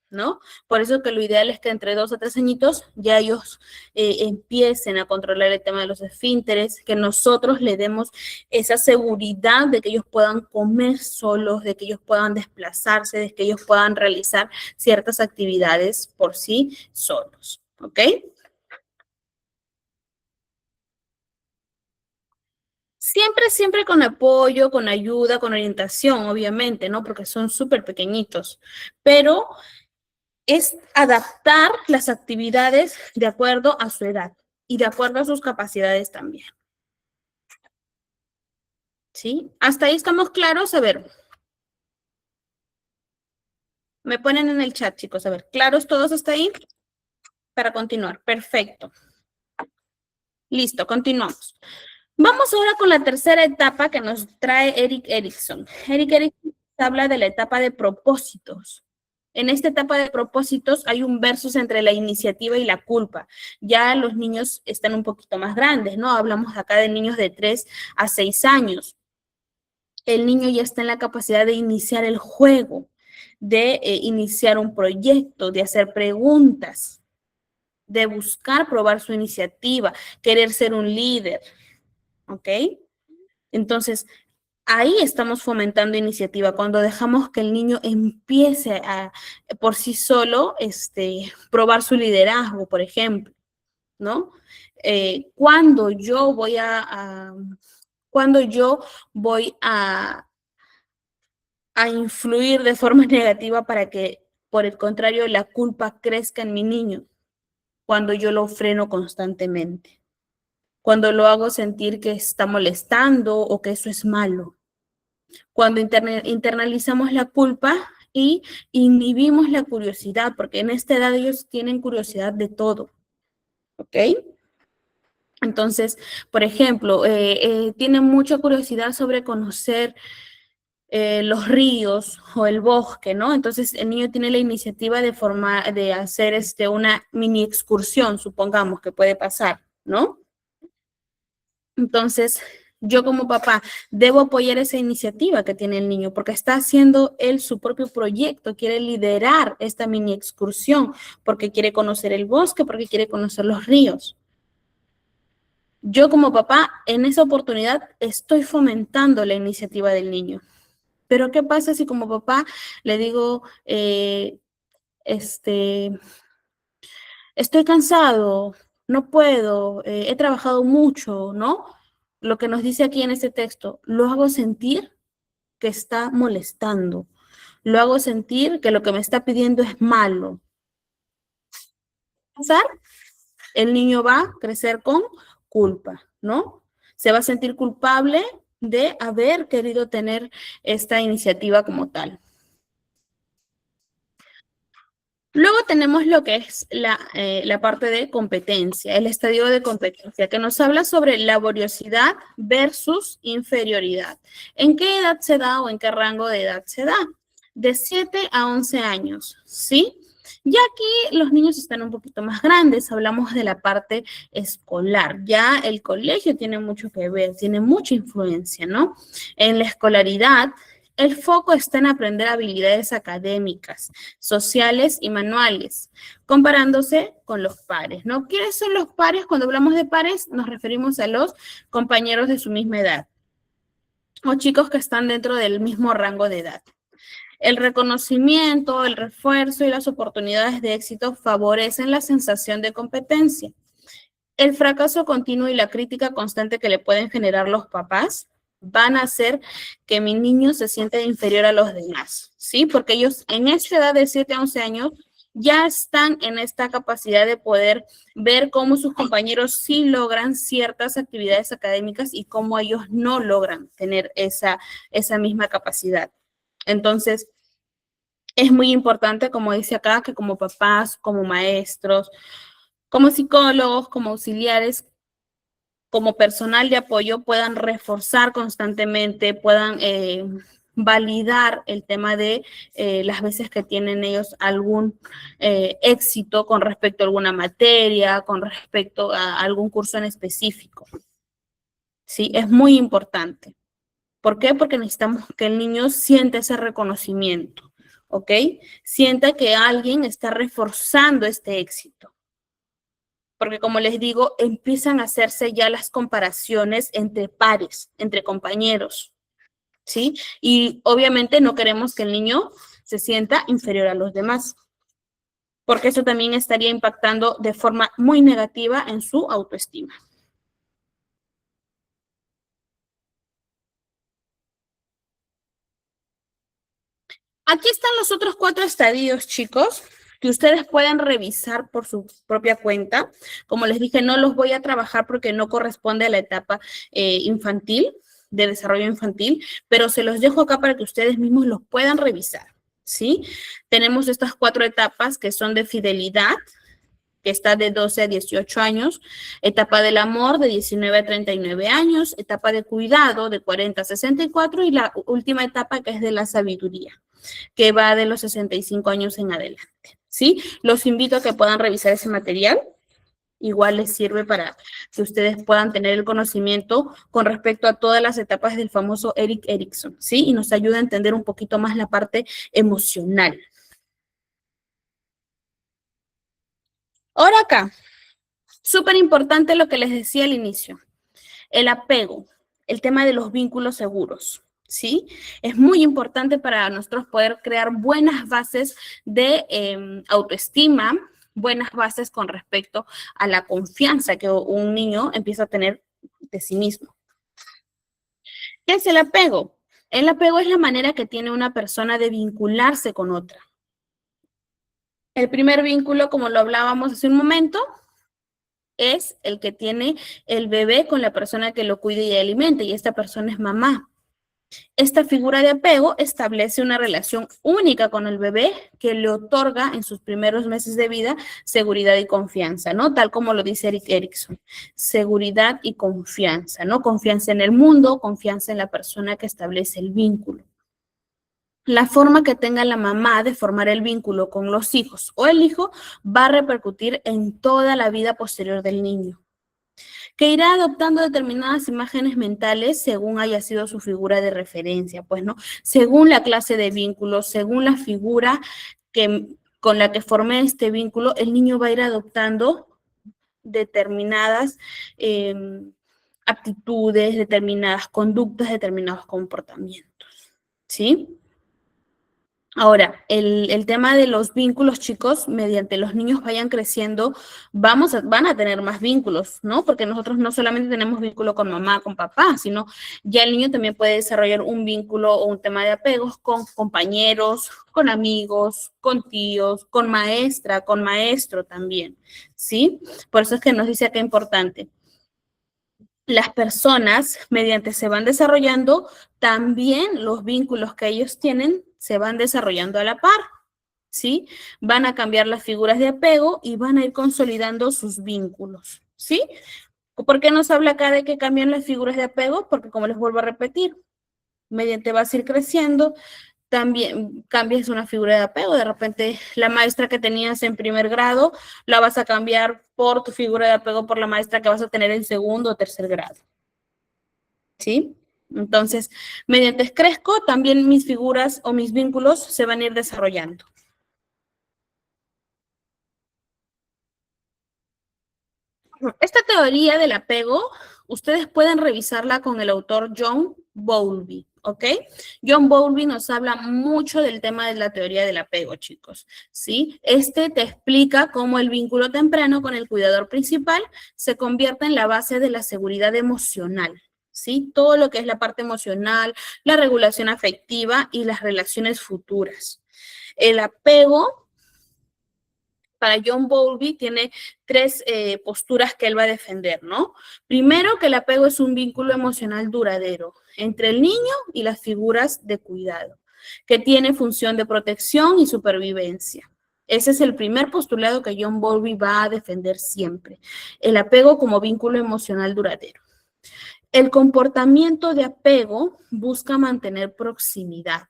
¿no? Por eso que lo ideal es que entre 2 a 3 añitos ya ellos empiecen a controlar el tema de los esfínteres, que nosotros le demos esa seguridad de que ellos puedan comer solos, de que ellos puedan desplazarse, de que ellos puedan realizar ciertas actividades por sí solos, ¿ok? Siempre, siempre con apoyo, con ayuda, con orientación, obviamente, ¿no? Porque son súper pequeñitos, pero es adaptar las actividades de acuerdo a su edad y de acuerdo a sus capacidades también. ¿Sí? ¿Hasta ahí estamos claros? A ver, me ponen en el chat, chicos. A ver, ¿claros todos hasta ahí? Para continuar. Perfecto. Listo, continuamos. Vamos ahora con la tercera etapa que nos trae Erik Erikson. Erik Erikson habla de la etapa de propósitos. En esta etapa de propósitos hay un versus entre la iniciativa y la culpa. Ya los niños están un poquito más grandes, ¿no? Hablamos acá de niños de 3 a 6 años. El niño ya está en la capacidad de iniciar el juego, de iniciar un proyecto, de hacer preguntas, de buscar probar su iniciativa, querer ser un líder, ¿ok? Entonces, ahí estamos fomentando iniciativa, cuando dejamos que el niño empiece a, por sí solo, probar su liderazgo, por ejemplo, ¿no? Cuando yo voy cuando yo voy a influir de forma negativa para que, por el contrario, la culpa crezca en mi niño, cuando yo lo freno constantemente, cuando lo hago sentir que está molestando o que eso es malo, cuando internalizamos la culpa y inhibimos la curiosidad, porque en esta edad ellos tienen curiosidad de todo, ¿ok? Entonces, por ejemplo, tienen mucha curiosidad sobre conocer los ríos o el bosque, ¿no? Entonces el niño tiene la iniciativa de hacer una mini excursión, supongamos que puede pasar, ¿no? Entonces, yo como papá debo apoyar esa iniciativa que tiene el niño porque está haciendo él su propio proyecto, quiere liderar esta mini excursión porque quiere conocer el bosque, porque quiere conocer los ríos. Yo como papá en esa oportunidad estoy fomentando la iniciativa del niño. Pero ¿qué pasa si como papá le digo, estoy cansado, no puedo, he trabajado mucho, ¿no? Lo que nos dice aquí en este texto, lo hago sentir, que está molestando. Lo hago sentir que lo que me está pidiendo es malo. El niño va a crecer con culpa, ¿no? Se va a sentir culpable de haber querido tener esta iniciativa como tal. Luego tenemos lo que es la parte de competencia, el estadio de competencia, que nos habla sobre laboriosidad versus inferioridad. ¿En qué edad se da o en qué rango de edad se da? De 7 a 11 años, ¿sí? Ya aquí los niños están un poquito más grandes, hablamos de la parte escolar. Ya el colegio tiene mucho que ver, tiene mucha influencia, ¿no? En la escolaridad, el foco está en aprender habilidades académicas, sociales y manuales, comparándose con los pares, ¿no? ¿Quiénes son los pares? Cuando hablamos de pares, nos referimos a los compañeros de su misma edad o chicos que están dentro del mismo rango de edad. El reconocimiento, el refuerzo y las oportunidades de éxito favorecen la sensación de competencia. El fracaso continuo y la crítica constante que le pueden generar los papás van a hacer que mi niño se sienta inferior a los demás, ¿sí? Porque ellos en esta edad de 7 a 11 años ya están en esta capacidad de poder ver cómo sus compañeros sí logran ciertas actividades académicas y cómo ellos no logran tener esa misma capacidad. Entonces, es muy importante, como dice acá, que como papás, como maestros, como psicólogos, como auxiliares, como personal de apoyo puedan reforzar constantemente, puedan validar el tema de las veces que tienen ellos algún éxito con respecto a alguna materia, con respecto a algún curso en específico. Sí, es muy importante. ¿Por qué? Porque necesitamos que el niño sienta ese reconocimiento, ¿ok? Sienta que alguien está reforzando este éxito. Porque como les digo, empiezan a hacerse ya las comparaciones entre pares, entre compañeros, ¿sí? Y obviamente no queremos que el niño se sienta inferior a los demás, porque eso también estaría impactando de forma muy negativa en su autoestima. Aquí están los otros 4 estadios, chicos, que ustedes pueden revisar por su propia cuenta. Como les dije, no los voy a trabajar porque no corresponde a la etapa infantil, de desarrollo infantil, pero se los dejo acá para que ustedes mismos los puedan revisar, ¿sí? Tenemos estas 4 etapas que son de fidelidad, que está de 12 a 18 años, etapa del amor de 19 a 39 años, etapa de cuidado de 40 a 64 y la última etapa que es de la sabiduría, que va de los 65 años en adelante, ¿sí? Los invito a que puedan revisar ese material. Igual les sirve para que ustedes puedan tener el conocimiento con respecto a todas las etapas del famoso Erik Erikson, ¿sí? Y nos ayuda a entender un poquito más la parte emocional. Ahora acá, súper importante lo que les decía al inicio, el apego, el tema de los vínculos seguros. ¿Sí? Es muy importante para nosotros poder crear buenas bases de autoestima, buenas bases con respecto a la confianza que un niño empieza a tener de sí mismo. ¿Qué es el apego? El apego es la manera que tiene una persona de vincularse con otra. El primer vínculo, como lo hablábamos hace un momento, es el que tiene el bebé con la persona que lo cuida y alimenta, y esta persona es mamá. Esta figura de apego establece una relación única con el bebé que le otorga en sus primeros meses de vida seguridad y confianza, ¿no? Tal como lo dice Erik Erikson, seguridad y confianza, ¿no? Confianza en el mundo, confianza en la persona que establece el vínculo. La forma que tenga la mamá de formar el vínculo con los hijos o el hijo va a repercutir en toda la vida posterior del niño, que irá adoptando determinadas imágenes mentales según haya sido su figura de referencia, pues, ¿no? Según la clase de vínculo, según la figura con la que formé este vínculo, el niño va a ir adoptando determinadas aptitudes, determinadas conductas, determinados comportamientos, ¿sí? Ahora, el tema de los vínculos, chicos, mediante los niños vayan creciendo, van a tener más vínculos, ¿no? Porque nosotros no solamente tenemos vínculo con mamá, con papá, sino ya el niño también puede desarrollar un vínculo o un tema de apegos con compañeros, con amigos, con tíos, con maestra, con maestro también, ¿sí? Por eso es que nos dice acá importante. Las personas, mediante se van desarrollando, también los vínculos que ellos tienen se van desarrollando a la par, ¿sí? Van a cambiar las figuras de apego y van a ir consolidando sus vínculos, ¿sí? ¿Por qué nos habla acá de que cambian las figuras de apego? Porque como les vuelvo a repetir, mediante vas a ir creciendo, también cambias una figura de apego. De repente, la maestra que tenías en primer grado, la vas a cambiar por tu figura de apego por la maestra que vas a tener en segundo o tercer grado. ¿Sí? Entonces, mediante crezco, también mis figuras o mis vínculos se van a ir desarrollando. Esta teoría del apego, ustedes pueden revisarla con el autor John Bowlby, ¿ok? John Bowlby nos habla mucho del tema de la teoría del apego, chicos, ¿sí? Este te explica cómo el vínculo temprano con el cuidador principal se convierte en la base de la seguridad emocional, ¿sí? Todo lo que es la parte emocional, la regulación afectiva y las relaciones futuras. El apego para John Bowlby tiene tres posturas que él va a defender, ¿no? Primero, que el apego es un vínculo emocional duradero entre el niño y las figuras de cuidado, que tiene función de protección y supervivencia. Ese es el primer postulado que John Bowlby va a defender siempre, el apego como vínculo emocional duradero. El comportamiento de apego busca mantener proximidad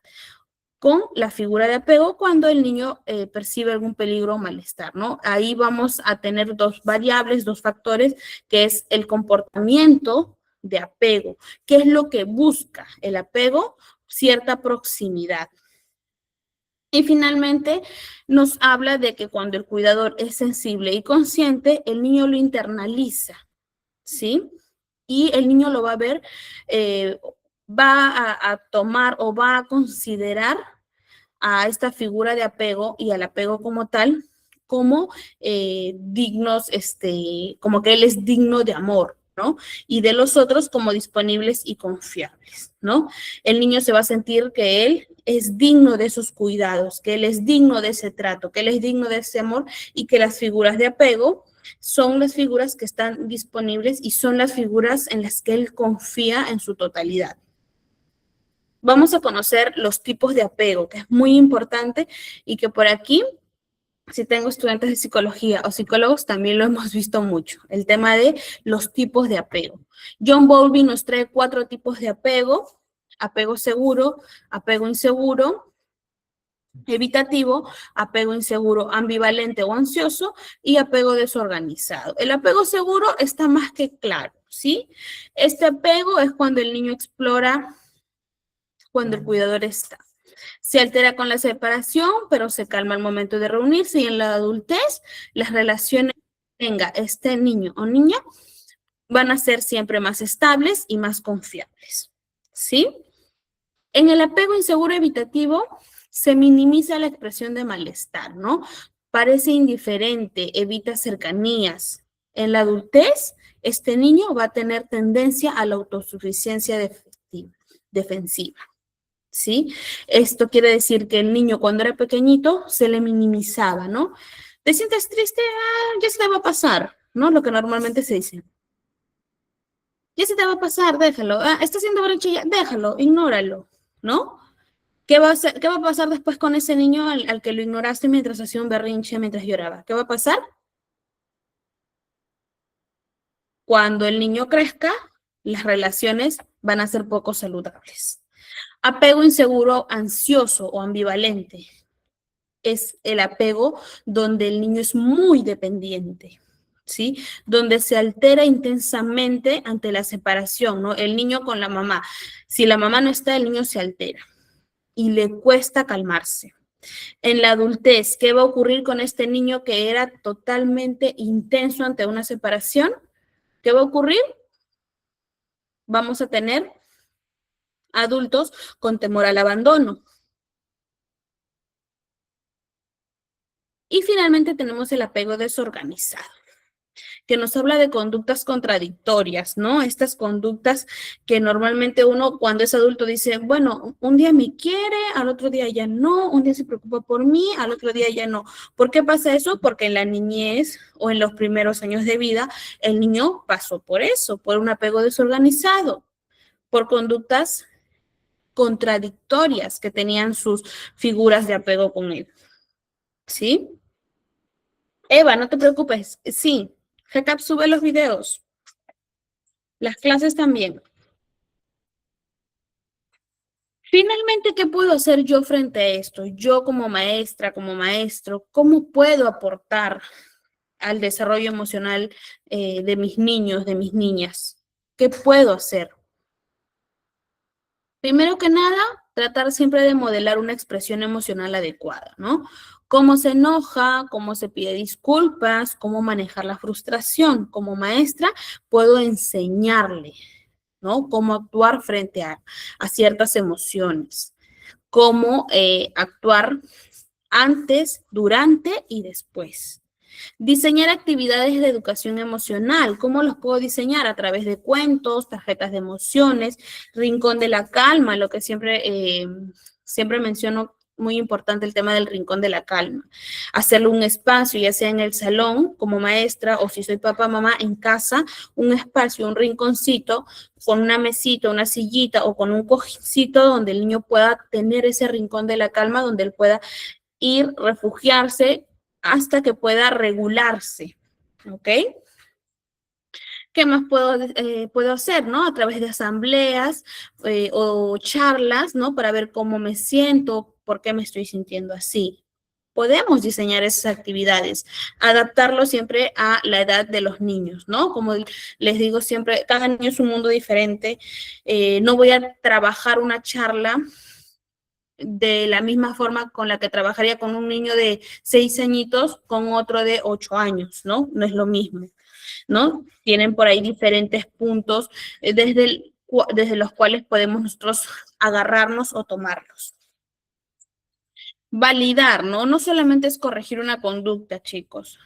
con la figura de apego cuando el niño percibe algún peligro o malestar, ¿no? Ahí vamos a tener dos variables, dos factores, que es el comportamiento de apego. ¿Qué es lo que busca el apego? Cierta proximidad. Y finalmente nos habla de que cuando el cuidador es sensible y consciente, el niño lo internaliza, ¿sí? Y el niño lo va a ver, va a tomar o va a considerar a esta figura de apego y al apego como tal, como dignos, como que él es digno de amor, ¿no? Y de los otros como disponibles y confiables, ¿no? El niño se va a sentir que él es digno de esos cuidados, que él es digno de ese trato, que él es digno de ese amor y que las figuras de apego son las figuras que están disponibles y son las figuras en las que él confía en su totalidad. Vamos a conocer los tipos de apego, que es muy importante y que por aquí, si tengo estudiantes de psicología o psicólogos, también lo hemos visto mucho, el tema de los tipos de apego. John Bowlby nos trae 4 tipos de apego: apego seguro, apego inseguro, evitativo, apego inseguro, ambivalente o ansioso y apego desorganizado. El apego seguro está más que claro, ¿sí? Este apego es cuando el niño explora cuando el cuidador está. Se altera con la separación, pero se calma al momento de reunirse, y en la adultez las relaciones que tenga este niño o niña van a ser siempre más estables y más confiables, ¿sí? En el apego inseguro evitativo se minimiza la expresión de malestar, ¿no? Parece indiferente, evita cercanías. En la adultez, este niño va a tener tendencia a la autosuficiencia defensiva. ¿Sí? Esto quiere decir que el niño cuando era pequeñito se le minimizaba, ¿no? ¿Te sientes triste? Ah, ya se te va a pasar, ¿no? Lo que normalmente se dice. Ya se te va a pasar, déjalo. Ah, está haciendo berrinche, ya, déjalo, ignóralo, ¿no? ¿Qué va a pasar después con ese niño al que lo ignoraste mientras hacía un berrinche, mientras lloraba? ¿Qué va a pasar? Cuando el niño crezca, las relaciones van a ser poco saludables. Apego inseguro, ansioso o ambivalente es el apego donde el niño es muy dependiente, ¿sí? Donde se altera intensamente ante la separación, ¿no? El niño con la mamá. Si la mamá no está, el niño se altera y le cuesta calmarse. En la adultez, ¿qué va a ocurrir con este niño que era totalmente intenso ante una separación? ¿Qué va a ocurrir? Vamos a tener adultos con temor al abandono, Y finalmente tenemos el apego desorganizado, que nos habla de conductas contradictorias, ¿no? Estas conductas que normalmente uno cuando es adulto dice, bueno, un día me quiere, al otro día ya no, un día se preocupa por mí, al otro día ya no. ¿Por qué pasa eso? Porque en la niñez o en los primeros años de vida, el niño pasó por eso, por un apego desorganizado, por conductas contradictorias que tenían sus figuras de apego con él, ¿sí? Eva, no te preocupes, sí, GCAP sube los videos. Las clases también. Finalmente, ¿qué puedo hacer yo frente a esto? Yo como maestra, como maestro, ¿cómo puedo aportar al desarrollo emocional de mis niños, de mis niñas? ¿Qué puedo hacer? Primero que nada, tratar siempre de modelar una expresión emocional adecuada, ¿no? Cómo se enoja, cómo se pide disculpas, cómo manejar la frustración. Como maestra, puedo enseñarle, ¿no? Cómo actuar frente a ciertas emociones, cómo actuar antes, durante y después. Diseñar actividades de educación emocional. ¿Cómo los puedo diseñar? A través de cuentos, tarjetas de emociones, rincón de la calma, lo que siempre menciono, muy importante el tema del rincón de la calma. Hacerle un espacio, ya sea en el salón como maestra o si soy papá, mamá, en casa, un espacio, un rinconcito con una mesita, una sillita o con un cojincito donde el niño pueda tener ese rincón de la calma, donde él pueda ir, refugiarse hasta que pueda regularse, ¿ok? ¿Qué más puedo hacer, no? A través de asambleas o charlas, ¿no? Para ver cómo me siento, por qué me estoy sintiendo así. Podemos diseñar esas actividades, adaptarlo siempre a la edad de los niños, ¿no? Como les digo siempre, cada niño es un mundo diferente. No voy a trabajar una charla de la misma forma con la que trabajaría con un niño de 6 añitos con otro de 8 años, ¿no? No es lo mismo, ¿no? Tienen por ahí diferentes puntos desde los cuales podemos nosotros agarrarnos o tomarlos. Validar, ¿no? No solamente es corregir una conducta, chicos.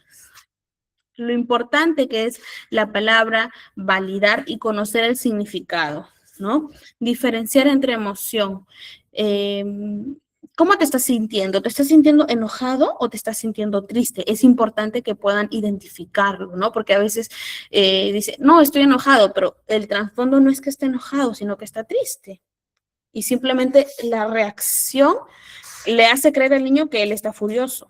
Lo importante que es la palabra validar y conocer el significado, ¿no? Diferenciar entre emoción. ¿Cómo te estás sintiendo? ¿Te estás sintiendo enojado o te estás sintiendo triste? Es importante que puedan identificarlo, ¿no? Porque a veces dice, no, estoy enojado, pero el trasfondo no es que esté enojado, sino que está triste. Y simplemente la reacción le hace creer al niño que él está furioso.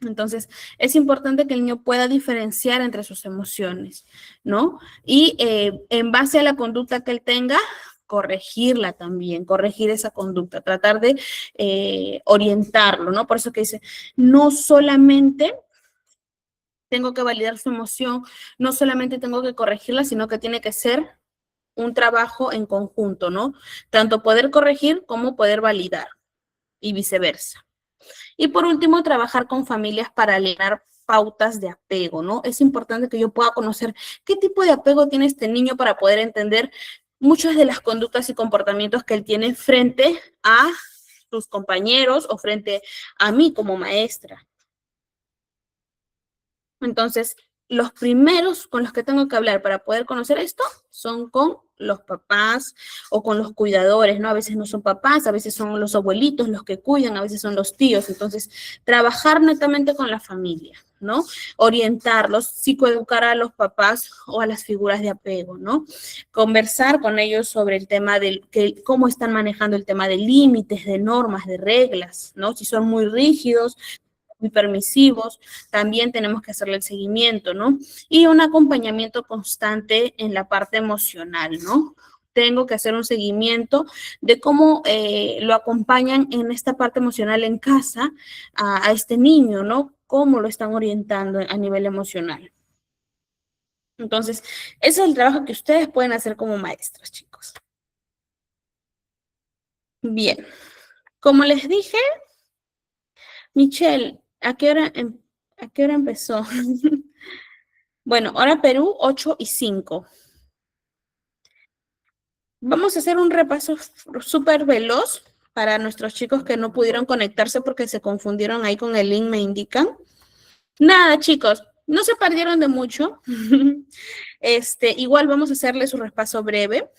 Entonces, es importante que el niño pueda diferenciar entre sus emociones, ¿no? Y en base a la conducta que él tenga, corregirla también, corregir esa conducta, tratar de orientarlo, ¿no? Por eso que dice, no solamente tengo que validar su emoción, no solamente tengo que corregirla, sino que tiene que ser un trabajo en conjunto, ¿no? Tanto poder corregir como poder validar y viceversa. Y por último, trabajar con familias para alinear pautas de apego, ¿no? Es importante que yo pueda conocer qué tipo de apego tiene este niño para poder entender muchas de las conductas y comportamientos que él tiene frente a sus compañeros o frente a mí como maestra. Entonces, los primeros con los que tengo que hablar para poder conocer esto son con los papás o con los cuidadores, ¿no? A veces no son papás, a veces son los abuelitos los que cuidan, a veces son los tíos. Entonces, trabajar netamente con la familia, ¿no? Orientarlos, psicoeducar a los papás o a las figuras de apego, ¿no? Conversar con ellos sobre el tema cómo están manejando el tema de límites, de normas, de reglas, ¿no? Si son muy rígidos, muy permisivos, también tenemos que hacerle el seguimiento, ¿no? Y un acompañamiento constante en la parte emocional, ¿no? Tengo que hacer un seguimiento de cómo lo acompañan en esta parte emocional en casa a este niño, ¿no? Cómo lo están orientando a nivel emocional. Entonces, ese es el trabajo que ustedes pueden hacer como maestros, chicos. Bien, como les dije, Michelle, a qué hora empezó? Bueno, hora Perú, 8:05. Vamos a hacer un repaso súper veloz para nuestros chicos que no pudieron conectarse porque se confundieron ahí con el link, me indican. Nada, chicos, no se perdieron de mucho. Igual vamos a hacerles un repaso breve.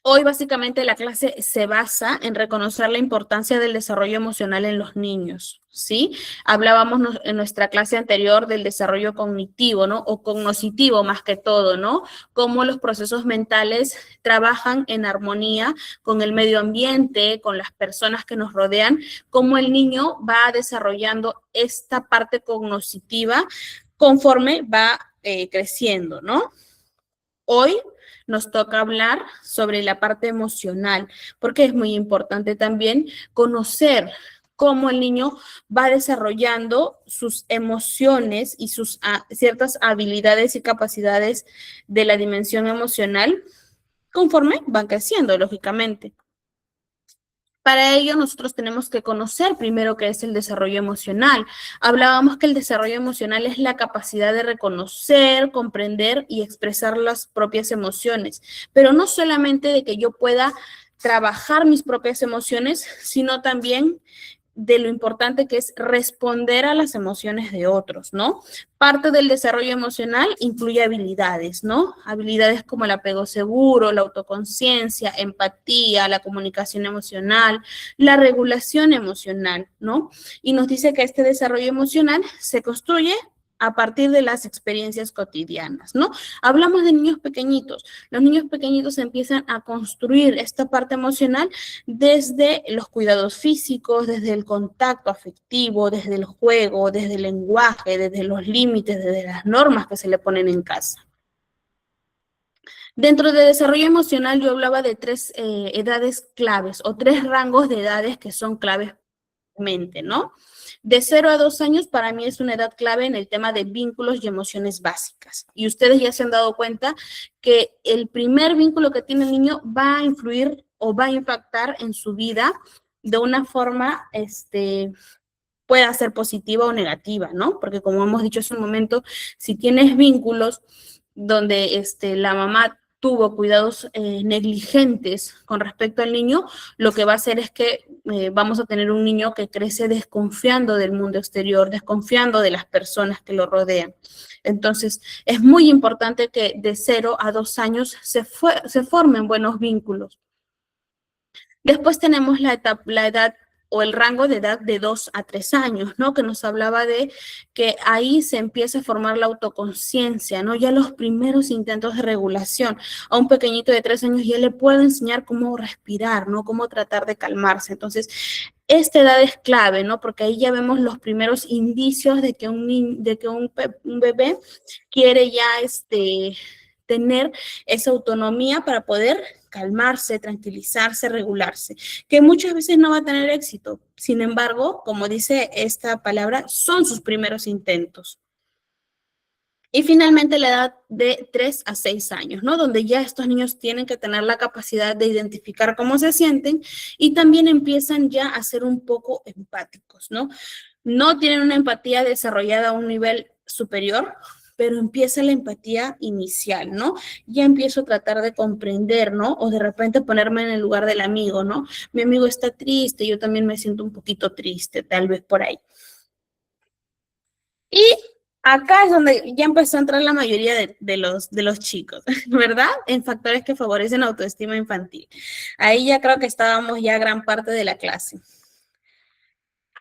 Hoy básicamente la clase se basa en reconocer la importancia del desarrollo emocional en los niños, ¿sí? Hablábamos en nuestra clase anterior del desarrollo cognitivo, ¿no? O cognoscitivo más que todo, ¿no? Cómo los procesos mentales trabajan en armonía con el medio ambiente, con las personas que nos rodean, cómo el niño va desarrollando esta parte cognoscitiva conforme va creciendo, ¿no? Hoy nos toca hablar sobre la parte emocional, porque es muy importante también conocer cómo el niño va desarrollando sus emociones y sus ciertas habilidades y capacidades de la dimensión emocional conforme van creciendo, lógicamente. Para ello, nosotros tenemos que conocer primero qué es el desarrollo emocional. Hablábamos que el desarrollo emocional es la capacidad de reconocer, comprender y expresar las propias emociones, pero no solamente de que yo pueda trabajar mis propias emociones, sino también de lo importante que es responder a las emociones de otros, ¿no? Parte del desarrollo emocional incluye habilidades, ¿no? Habilidades como el apego seguro, la autoconciencia, empatía, la comunicación emocional, la regulación emocional, ¿no? Y nos dice que este desarrollo emocional se construye a partir de las experiencias cotidianas, ¿no? Hablamos de niños pequeñitos. Los niños pequeñitos empiezan a construir esta parte emocional desde los cuidados físicos, desde el contacto afectivo, desde el juego, desde el lenguaje, desde los límites, desde las normas que se le ponen en casa. Dentro de desarrollo emocional yo hablaba de tres edades claves o tres rangos de edades que son claves, ¿no? De 0 a 2 años para mí es una edad clave en el tema de vínculos y emociones básicas. Y ustedes ya se han dado cuenta que el primer vínculo que tiene el niño va a influir o va a impactar en su vida de una forma, pueda ser positiva o negativa, ¿no? Porque como hemos dicho hace un momento, si tienes vínculos donde la mamá tuvo cuidados negligentes con respecto al niño, lo que va a hacer es que vamos a tener un niño que crece desconfiando del mundo exterior, desconfiando de las personas que lo rodean. Entonces, es muy importante que de 0 a 2 años se formen buenos vínculos. Después tenemos la edad o el rango de edad de 2 a 3 años, ¿no? Que nos hablaba de que ahí se empieza a formar la autoconciencia, ¿no? Ya los primeros intentos de regulación. A un pequeñito de 3 años ya le puedo enseñar cómo respirar, ¿no? Cómo tratar de calmarse. Entonces, esta edad es clave, ¿no? Porque ahí ya vemos los primeros indicios de que un bebé quiere ya tener esa autonomía para poder calmarse, tranquilizarse, regularse, que muchas veces no va a tener éxito. Sin embargo, como dice esta palabra, son sus primeros intentos. Y finalmente la edad de 3 a 6 años, ¿no? Donde ya estos niños tienen que tener la capacidad de identificar cómo se sienten y también empiezan ya a ser un poco empáticos, ¿no? No tienen una empatía desarrollada a un nivel superior, pero empieza la empatía inicial, ¿no? Ya empiezo a tratar de comprender, ¿no? O de repente ponerme en el lugar del amigo, ¿no? Mi amigo está triste, yo también me siento un poquito triste, tal vez por ahí. Y acá es donde ya empezó a entrar la mayoría de los chicos, ¿verdad? En factores que favorecen la autoestima infantil. Ahí ya creo que estábamos ya gran parte de la clase.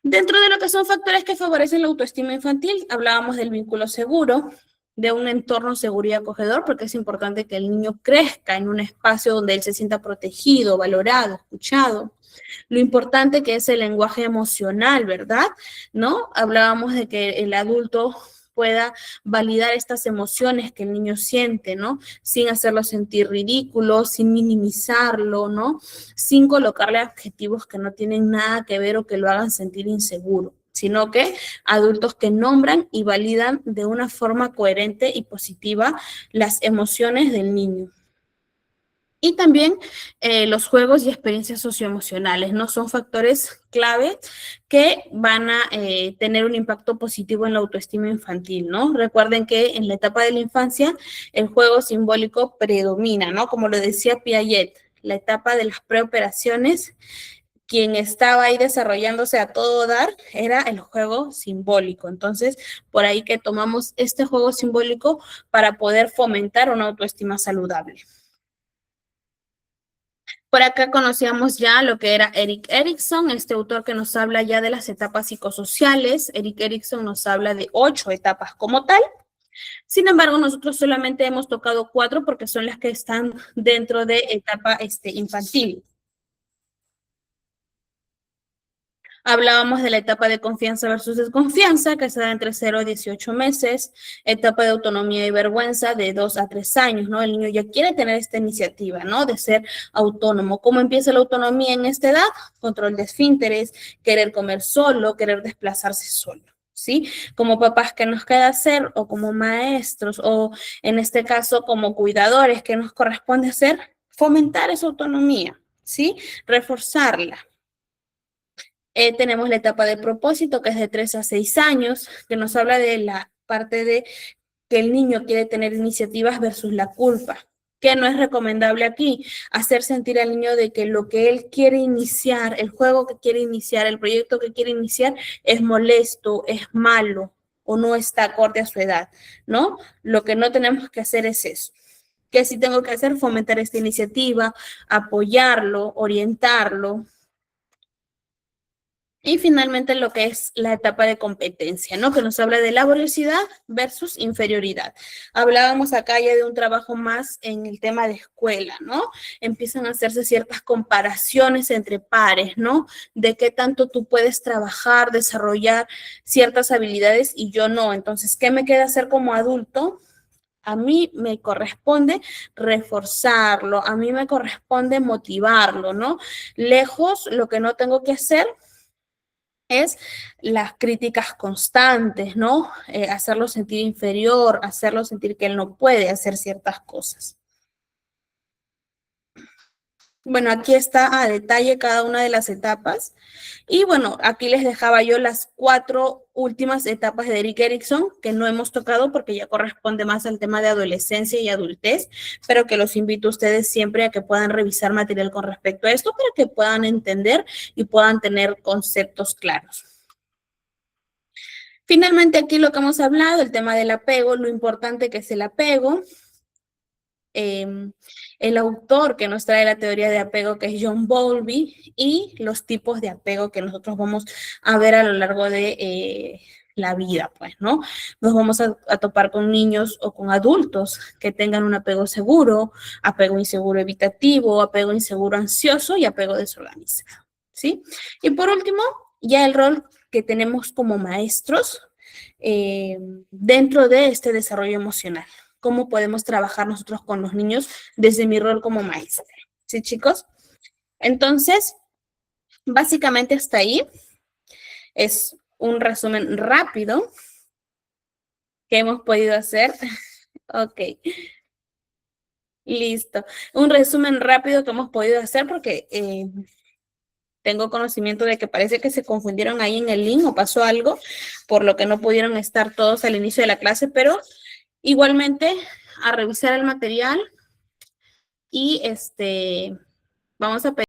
Dentro de lo que son factores que favorecen la autoestima infantil, hablábamos del vínculo seguro, de un entorno seguro y acogedor, porque es importante que el niño crezca en un espacio donde él se sienta protegido, valorado, escuchado. Lo importante que es el lenguaje emocional, ¿verdad? ¿No? Hablábamos de que el adulto pueda validar estas emociones que el niño siente, ¿no? Sin hacerlo sentir ridículo, sin minimizarlo, ¿no? Sin colocarle adjetivos que no tienen nada que ver o que lo hagan sentir inseguro, sino que adultos que nombran y validan de una forma coherente y positiva las emociones del niño. Y también los juegos y experiencias socioemocionales, ¿no? Son factores clave que van a tener un impacto positivo en la autoestima infantil, ¿no? Recuerden que en la etapa de la infancia el juego simbólico predomina, ¿no? Como lo decía Piaget, la etapa de las preoperaciones, quien estaba ahí desarrollándose a todo dar era el juego simbólico. Entonces, por ahí que tomamos este juego simbólico para poder fomentar una autoestima saludable. Por acá conocíamos ya lo que era Erik Erikson, este autor que nos habla ya de las etapas psicosociales. Erik Erikson nos habla de 8 etapas como tal. Sin embargo, nosotros solamente hemos tocado 4 porque son las que están dentro de etapa infantil. Hablábamos de la etapa de confianza versus desconfianza, que se da entre 0 y 18 meses, etapa de autonomía y vergüenza de 2 a 3 años, ¿no? El niño ya quiere tener esta iniciativa, ¿no? De ser autónomo. ¿Cómo empieza la autonomía en esta edad? Control de esfínteres, querer comer solo, querer desplazarse solo. ¿Sí? Como papás, ¿qué nos queda hacer? O como maestros, o en este caso como cuidadores, ¿qué nos corresponde hacer? Fomentar esa autonomía, ¿sí? Reforzarla. Tenemos la etapa de propósito, que es de 3 a 6 años, que nos habla de la parte de que el niño quiere tener iniciativas versus la culpa. ¿Qué no es recomendable aquí? Hacer sentir al niño de que lo que él quiere iniciar, el juego que quiere iniciar, el proyecto que quiere iniciar, es molesto, es malo o no está acorde a su edad, ¿no? Lo que no tenemos que hacer es eso. ¿Qué sí tengo que hacer? Fomentar esta iniciativa, apoyarlo, orientarlo. Y finalmente lo que es la etapa de competencia, ¿no? Que nos habla de laboriosidad versus inferioridad. Hablábamos acá ya de un trabajo más en el tema de escuela, ¿no? Empiezan a hacerse ciertas comparaciones entre pares, ¿no? De qué tanto tú puedes trabajar, desarrollar ciertas habilidades y yo no. Entonces, ¿qué me queda hacer como adulto? A mí me corresponde reforzarlo, a mí me corresponde motivarlo, ¿no? Lejos, lo que no tengo que hacer es las críticas constantes, ¿no? Hacerlo sentir inferior, hacerlo sentir que él no puede hacer ciertas cosas. Bueno, aquí está a detalle cada una de las etapas. Y bueno, aquí les dejaba yo las 4 últimas etapas de Erik Erikson que no hemos tocado porque ya corresponde más al tema de adolescencia y adultez, pero que los invito a ustedes siempre a que puedan revisar material con respecto a esto para que puedan entender y puedan tener conceptos claros. Finalmente, aquí lo que hemos hablado, el tema del apego, lo importante que es el apego. El autor que nos trae la teoría de apego, que es John Bowlby, y los tipos de apego que nosotros vamos a ver a lo largo de la vida, pues, ¿no? Nos vamos a topar con niños o con adultos que tengan un apego seguro, apego inseguro evitativo, apego inseguro ansioso y apego desorganizado, ¿sí? Y por último, ya el rol que tenemos como maestros dentro de este desarrollo emocional. Cómo podemos trabajar nosotros con los niños desde mi rol como maestra. ¿Sí, chicos? Entonces, básicamente hasta ahí es un resumen rápido que hemos podido hacer. Ok, listo. Un resumen rápido que hemos podido hacer porque tengo conocimiento de que parece que se confundieron ahí en el link o pasó algo, por lo que no pudieron estar todos al inicio de la clase, pero igualmente a revisar el material y vamos a pedir